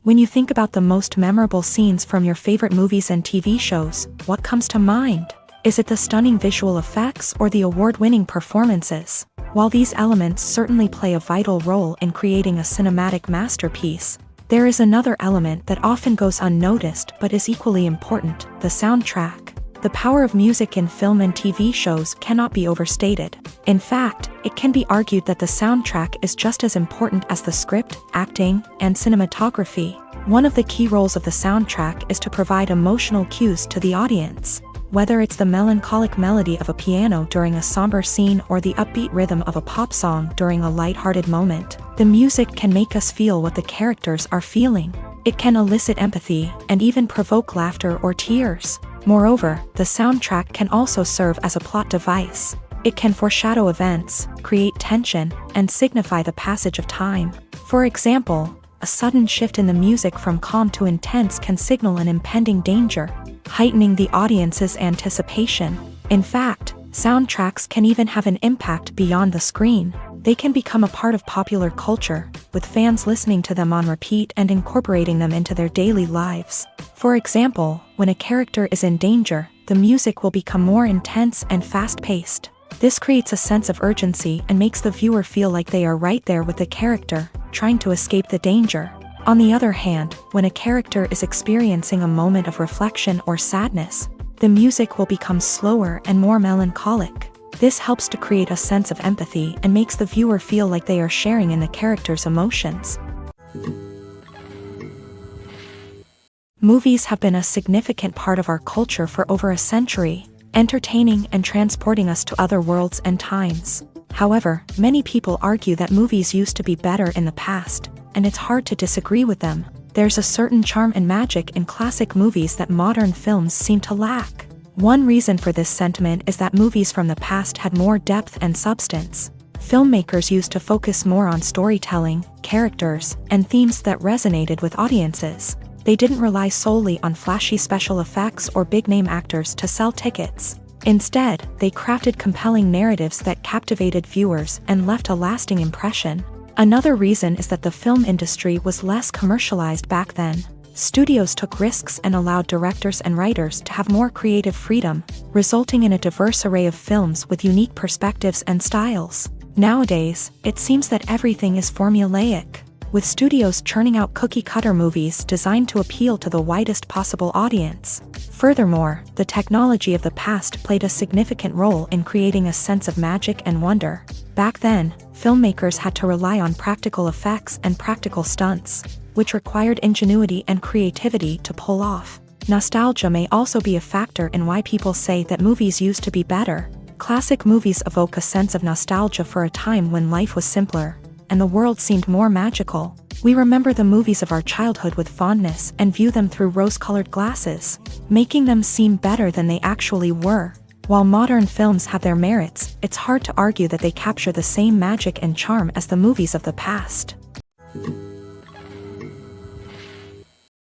When you think about the most memorable scenes from your favorite movies and TV shows, what comes to mind? Is it the stunning visual effects or the award-winning performances? While these elements certainly play a vital role in creating a cinematic masterpiece, there is another element that often goes unnoticed but is equally important: the soundtrack. The power of music in film and TV shows cannot be overstated. In fact, it can be argued that the soundtrack is just as important as the script, acting, and cinematography. One of the key roles of the soundtrack is to provide emotional cues to the audience. Whether it's the melancholic melody of a piano during a somber scene or the upbeat rhythm of a pop song during a lighthearted moment, the music can make us feel what the characters are feeling. It can elicit empathy and even provoke laughter or tears. Moreover, the soundtrack can also serve as a plot device. It can foreshadow events, create tension, and signify the passage of time. For example, a sudden shift in the music from calm to intense can signal an impending danger, heightening the audience's anticipation. In fact, soundtracks can even have an impact beyond the screen. They can become a part of popular culture, with fans listening to them on repeat and incorporating them into their daily lives. For example, when a character is in danger, the music will become more intense and fast-paced. This creates a sense of urgency and makes the viewer feel like they are right there with the character, trying to escape the danger. On the other hand, when a character is experiencing a moment of reflection or sadness, the music will become slower and more melancholic. This helps to create a sense of empathy and makes the viewer feel like they are sharing in the character's emotions. Movies have been a significant part of our culture for over a century, entertaining and transporting us to other worlds and times. However, many people argue that movies used to be better in the past, and it's hard to disagree with them. There's a certain charm and magic in classic movies that modern films seem to lack. One reason for this sentiment is that movies from the past had more depth and substance. Filmmakers used to focus more on storytelling, characters, and themes that resonated with audiences. They didn't rely solely on flashy special effects or big-name actors to sell tickets. Instead, they crafted compelling narratives that captivated viewers and left a lasting impression. Another reason is that the film industry was less commercialized back then. Studios took risks and allowed directors and writers to have more creative freedom, resulting in a diverse array of films with unique perspectives and styles. Nowadays, it seems that everything is formulaic, with studios churning out cookie-cutter movies designed to appeal to the widest possible audience. Furthermore, the technology of the past played a significant role in creating a sense of magic and wonder. Back then, filmmakers had to rely on practical effects and practical stunts, which required ingenuity and creativity to pull off. Nostalgia may also be a factor in why people say that movies used to be better. Classic movies evoke a sense of nostalgia for a time when life was simpler, and the world seemed more magical. We remember the movies of our childhood with fondness and view them through rose-colored glasses, making them seem better than they actually were. While modern films have their merits, it's hard to argue that they capture the same magic and charm as the movies of the past.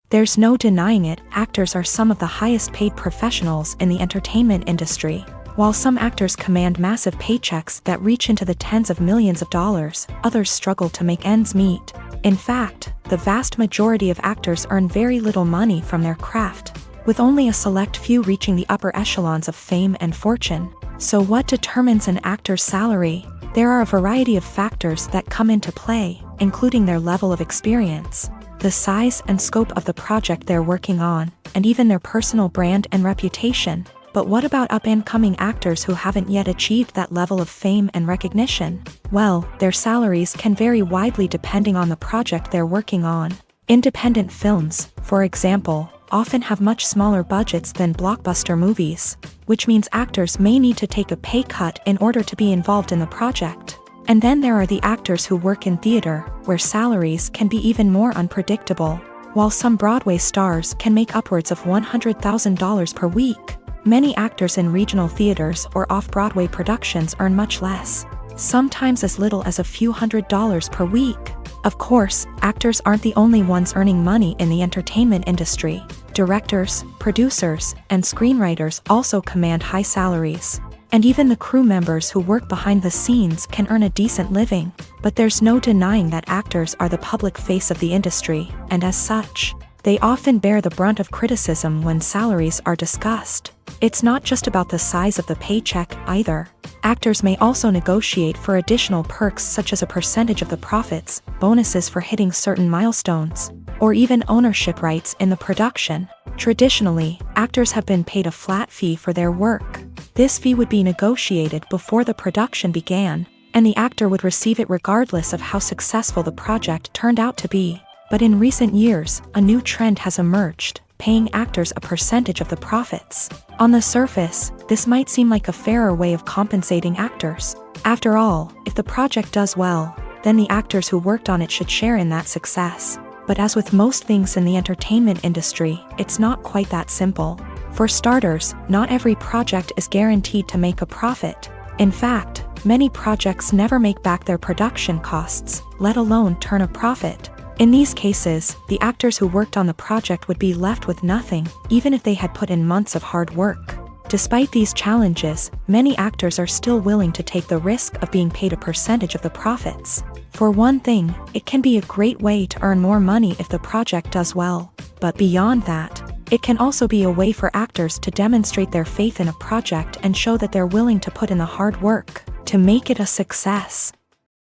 There's no denying it, actors are some of the highest paid professionals in the entertainment industry. While some actors command massive paychecks that reach into the tens of millions of dollars, others struggle to make ends meet. In fact, the vast majority of actors earn very little money from their craft, with only a select few reaching the upper echelons of fame and fortune. So what determines an actor's salary? There are a variety of factors that come into play, including their level of experience, the size and scope of the project they're working on, and even their personal brand and reputation. But what about up-and-coming actors who haven't yet achieved that level of fame and recognition? Well, their salaries can vary widely depending on the project they're working on. Independent films, for example, often have much smaller budgets than blockbuster movies, which means actors may need to take a pay cut in order to be involved in the project. And then there are the actors who work in theater, where salaries can be even more unpredictable. While some Broadway stars can make upwards of $100,000 per week, many actors in regional theaters or off-Broadway productions earn much less, sometimes as little as a few $100s per week. Of course, actors aren't the only ones earning money in the entertainment industry. Directors, producers, and screenwriters also command high salaries. And even the crew members who work behind the scenes can earn a decent living. But there's no denying that actors are the public face of the industry, and as such, they often bear the brunt of criticism when salaries are discussed. It's not just about the size of the paycheck, either. Actors may also negotiate for additional perks such as a percentage of the profits, bonuses for hitting certain milestones, or even ownership rights in the production. Traditionally, actors have been paid a flat fee for their work. This fee would be negotiated before the production began, and the actor would receive it regardless of how successful the project turned out to be. But in recent years, a new trend has emerged, paying actors a percentage of the profits. On the surface, this might seem like a fairer way of compensating actors. After all, if the project does well, then the actors who worked on it should share in that success. But as with most things in the entertainment industry, it's not quite that simple. For starters, not every project is guaranteed to make a profit. In fact, many projects never make back their production costs, let alone turn a profit. In these cases, the actors who worked on the project would be left with nothing, even if they had put in months of hard work. Despite these challenges, many actors are still willing to take the risk of being paid a percentage of the profits. For one thing, it can be a great way to earn more money if the project does well. But beyond that, it can also be a way for actors to demonstrate their faith in a project and show that they're willing to put in the hard work to make it a success.